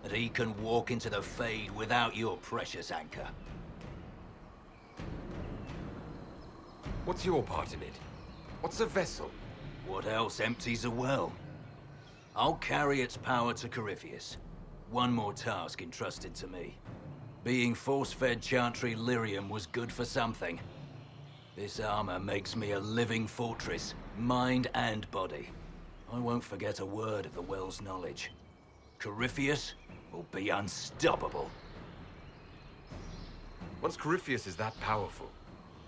that he can walk into the Fade without your precious anchor. What's your part in it? What's a vessel? What else empties a well? I'll carry its power to Corypheus. One more task entrusted to me. Being force-fed Chantry lyrium was good for something. This armor makes me a living fortress, mind and body. I won't forget a word of the well's knowledge. Corypheus will be unstoppable. Once Corypheus is that powerful,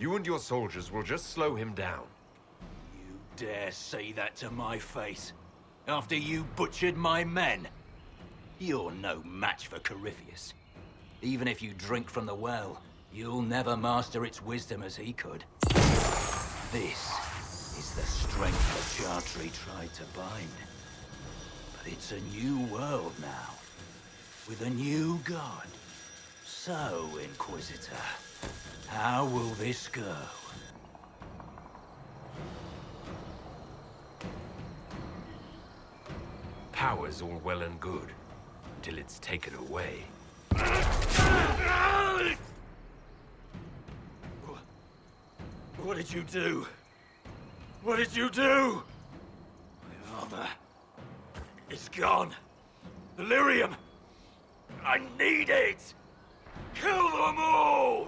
you and your soldiers will just slow him down. You dare say that to my face? After you butchered my men? You're no match for Corypheus. Even if you drink from the well, you'll never master its wisdom as he could. This is the strength the Chantry tried to bind. But it's a new world now, with a new god. So, Inquisitor, how will this go? Power's all well and good, till it's taken away. What did you do? What did you do? My armor. It's gone. The lyrium. I need it! Kill them all!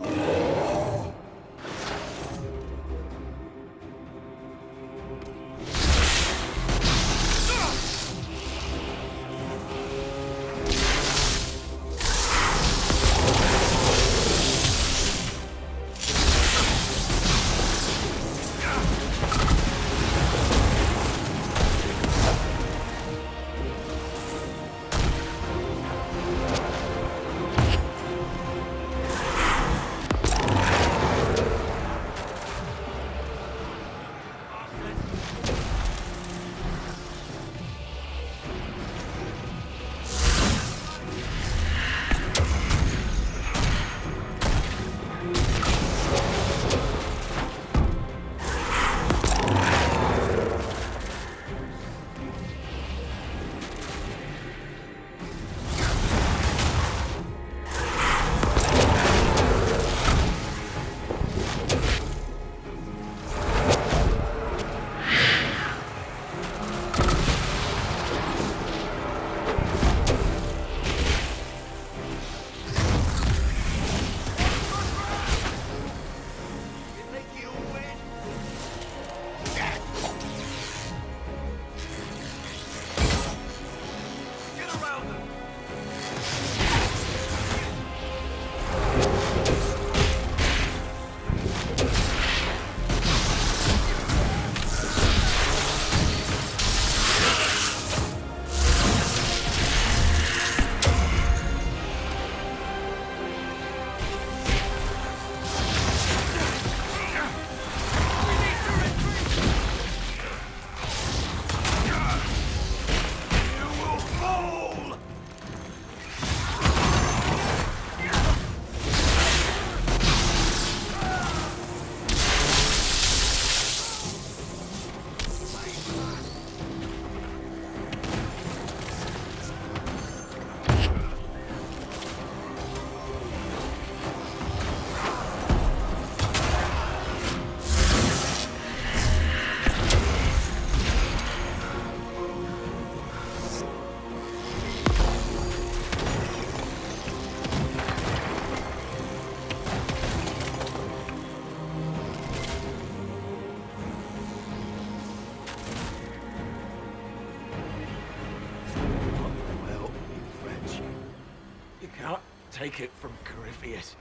cannot take it from Corypheus.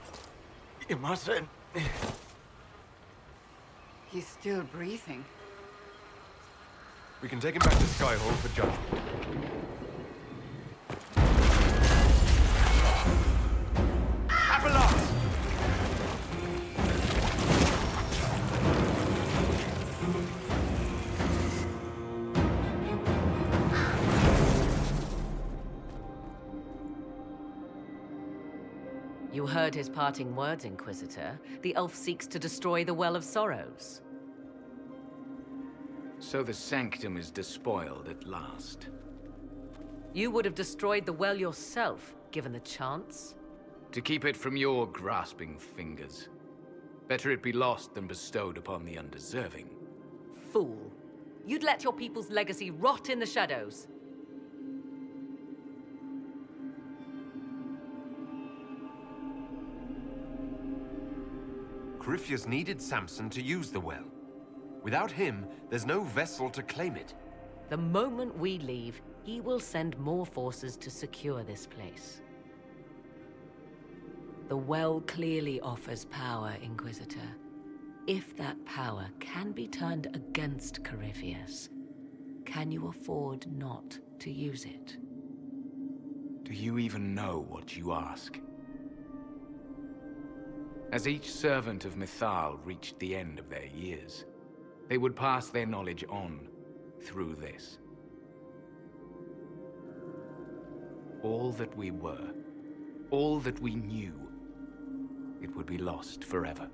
You mustn't. He's still breathing. We can take him back to Skyhall for judgment. Abelas! You heard his parting words, Inquisitor. The elf seeks to destroy the Well of Sorrows. So the sanctum is despoiled at last. You would have destroyed the well yourself, given the chance. To keep it from your grasping fingers. Better it be lost than bestowed upon the undeserving. Fool. You'd let your people's legacy rot in the shadows. Corypheus needed Samson to use the well. Without him, there's no vessel to claim it. The moment we leave, he will send more forces to secure this place. The well clearly offers power, Inquisitor. If that power can be turned against Corypheus, can you afford not to use it? Do you even know what you ask? As each servant of Mythal reached the end of their years, they would pass their knowledge on through this. All that we were, all that we knew, it would be lost forever.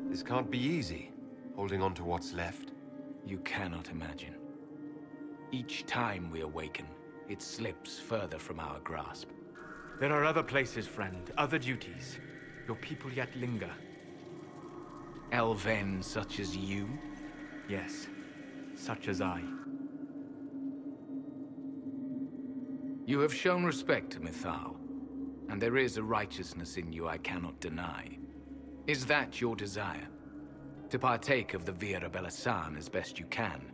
This can't be easy, holding on to what's left. You cannot imagine. Each time we awaken, it slips further from our grasp. There are other places, friend, other duties. Your people yet linger. Elven such as you? Yes, such as I. You have shown respect to Mythal, and there is a righteousness in you I cannot deny. Is that your desire? To partake of the Vira Belasan as best you can?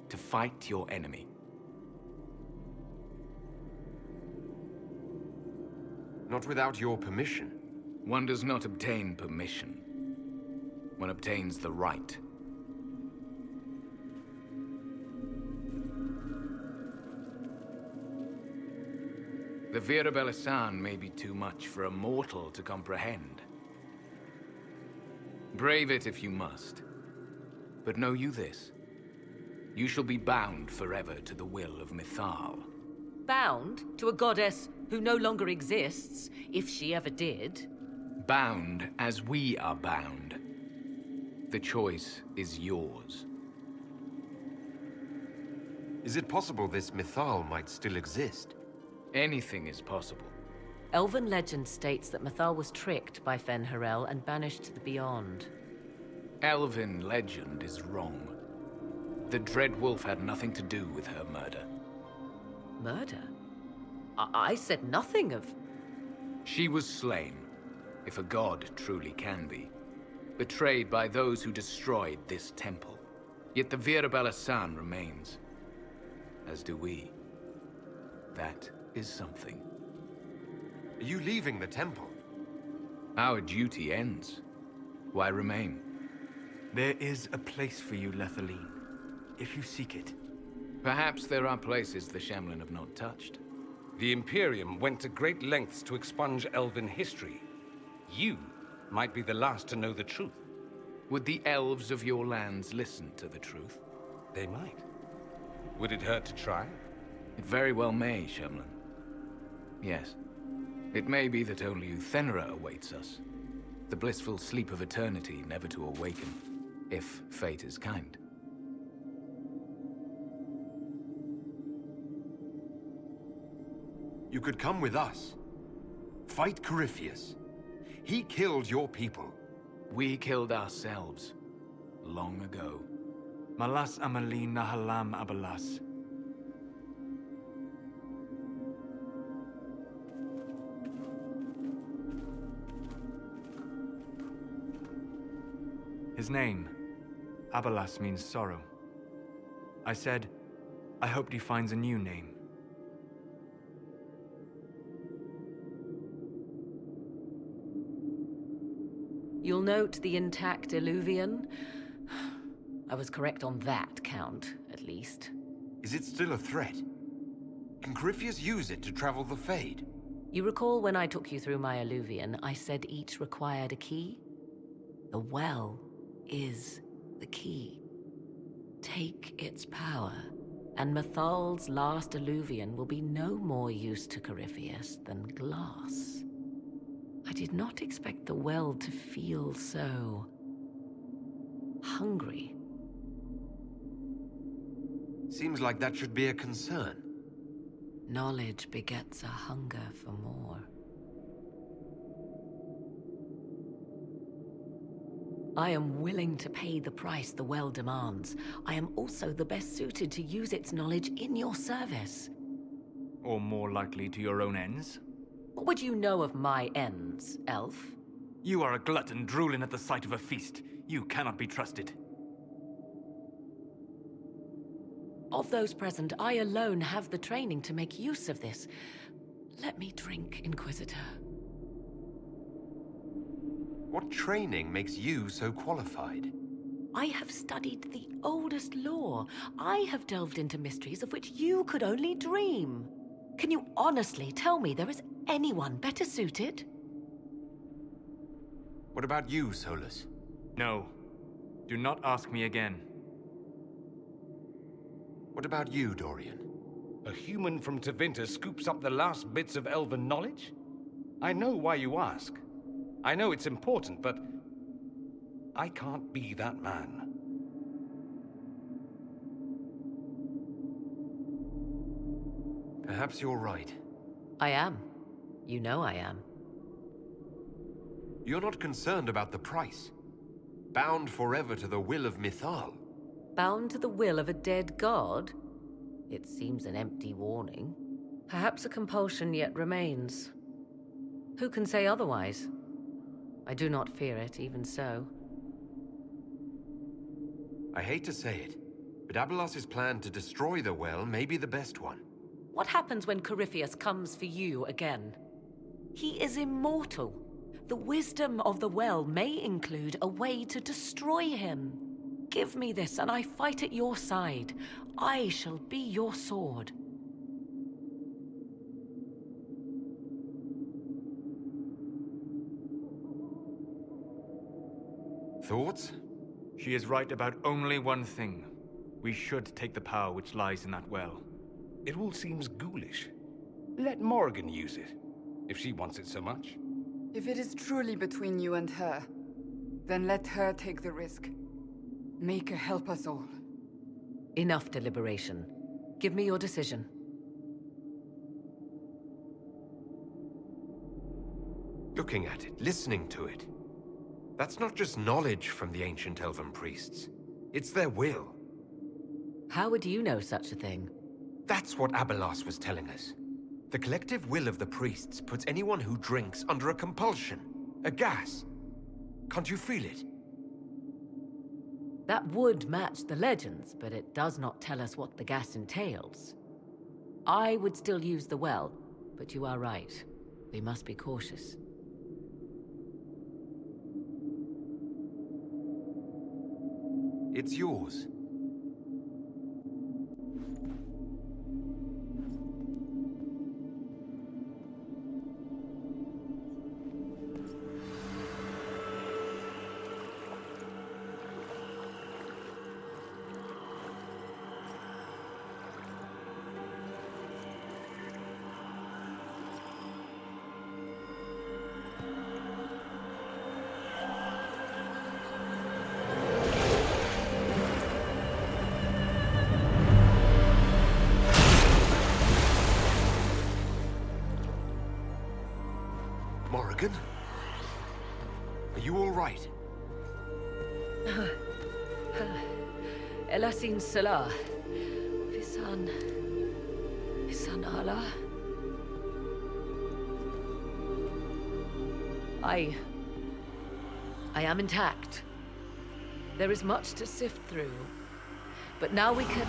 To fight your enemy? Not without your permission. One does not obtain permission. One obtains the right. The Vira Belasan may be too much for a mortal to comprehend. Brave it if you must. But know you this. You shall be bound forever to the will of Mythal. Bound to a goddess who no longer exists, if she ever did. Bound as we are bound. The choice is yours. Is it possible this Mythal might still exist? Anything is possible. Elven legend states that Mythal was tricked by Fen-Harel and banished to the Beyond. Elven legend is wrong. The Dread Wolf had nothing to do with her murder. Murder? I said nothing of... She was slain, if a god truly can be. Betrayed by those who destroyed this temple. Yet the Vira Belasan remains. As do we. That is something. Are you leaving the temple? Our duty ends. Why remain? There is a place for you, Lethaline, if you seek it. Perhaps there are places the Shemlin have not touched. The Imperium went to great lengths to expunge Elven history. You might be the last to know the truth. Would the elves of your lands listen to the truth? They might. Would it hurt to try? It very well may, Shemlin. Yes. It may be that only Uthenra awaits us. The blissful sleep of eternity never to awaken, if fate is kind. You could come with us. Fight Corypheus. He killed your people. We killed ourselves. Long ago. Malas Amalin Nahalam Abalas. His name, Abalas, means sorrow. I said, I hoped he finds a new name. You'll note the intact Illuvian. I was correct on that count, at least. Is it still a threat? Can Corypheus use it to travel the Fade? You recall when I took you through my Illuvian, I said each required a key? The well is the key. Take its power, and Mythal's last Illuvian will be no more use to Corypheus than glass. I did not expect the well to feel so hungry. Seems like that should be a concern. Knowledge begets a hunger for more. I am willing to pay the price the well demands. I am also the best suited to use its knowledge in your service. Or more likely to your own ends? What would you know of my ends, elf? You are a glutton drooling at the sight of a feast. You cannot be trusted. Of those present, I alone have the training to make use of this. Let me drink, Inquisitor. What training makes you so qualified? I have studied the oldest lore. I have delved into mysteries of which you could only dream. Can you honestly tell me there is anyone better suited? What about you, Solus? No. Do not ask me again. What about you, Dorian? A human from Tevinter scoops up the last bits of elven knowledge? I know why you ask. I know it's important, but I can't be that man. Perhaps you're right. I am. You know I am. You're not concerned about the price. Bound forever to the will of Mythal. Bound to the will of a dead god? It seems an empty warning. Perhaps a compulsion yet remains. Who can say otherwise? I do not fear it, even so. I hate to say it, but Abelas's plan to destroy the well may be the best one. What happens when Corypheus comes for you again? He is immortal. The wisdom of the well may include a way to destroy him. Give me this, and I fight at your side. I shall be your sword. Thoughts? She is right about only one thing. We should take the power which lies in that well. It all seems ghoulish. Let Morrigan use it, if she wants it so much. If it is truly between you and her, then let her take the risk. Make her help us all. Enough deliberation. Give me your decision. Looking at it, listening to it. That's not just knowledge from the ancient elven priests. It's their will. How would you know such a thing? That's what Abelas was telling us. The collective will of the priests puts anyone who drinks under a compulsion, a gas. Can't you feel it? That would match the legends, but it does not tell us what the gas entails. I would still use the well, but you are right. We must be cautious. It's yours. Morrigan? Are you all right? Elasin Salah. Visan Allah. I am intact. There is much to sift through. But now we can...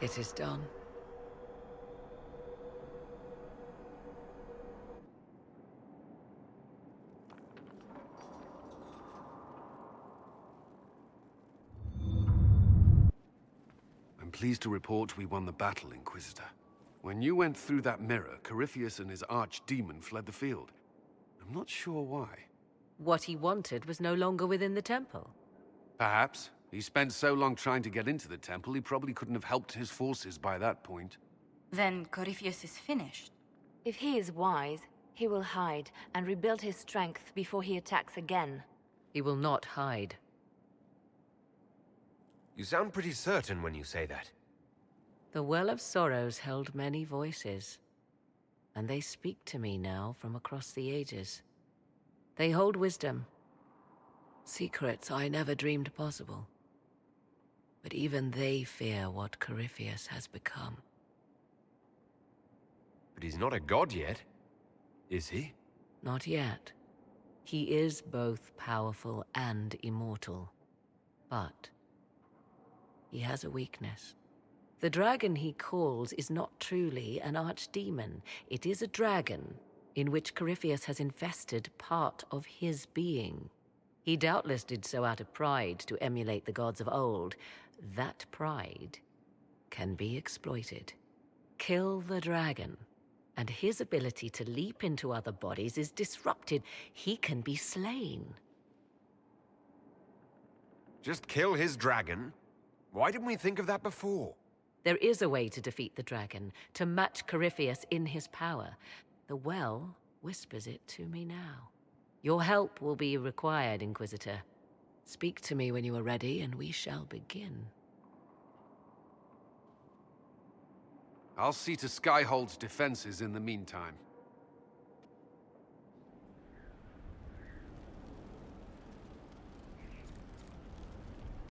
It is done. I'm pleased to report we won the battle, Inquisitor. When you went through that mirror, Corypheus and his archdemon fled the field. I'm not sure why. What he wanted was no longer within the temple. Perhaps. He spent so long trying to get into the temple, he probably couldn't have helped his forces by that point. Then Corypheus is finished. If he is wise, he will hide and rebuild his strength before he attacks again. He will not hide. You sound pretty certain when you say that. The Well of Sorrows held many voices, and they speak to me now from across the ages. They hold wisdom. Secrets I never dreamed possible. But even they fear what Corypheus has become. But he's not a god yet, is he? Not yet. He is both powerful and immortal. But he has a weakness. The dragon he calls is not truly an archdemon. It is a dragon in which Corypheus has invested part of his being. He doubtless did so out of pride to emulate the gods of old. That pride can be exploited. Kill the dragon, and his ability to leap into other bodies is disrupted. He can be slain. Just kill his dragon? Why didn't we think of that before? There is a way to defeat the dragon, to match Corypheus in his power. The Well whispers it to me now. Your help will be required, Inquisitor. Speak to me when you are ready, and we shall begin. I'll see to Skyhold's defenses in the meantime.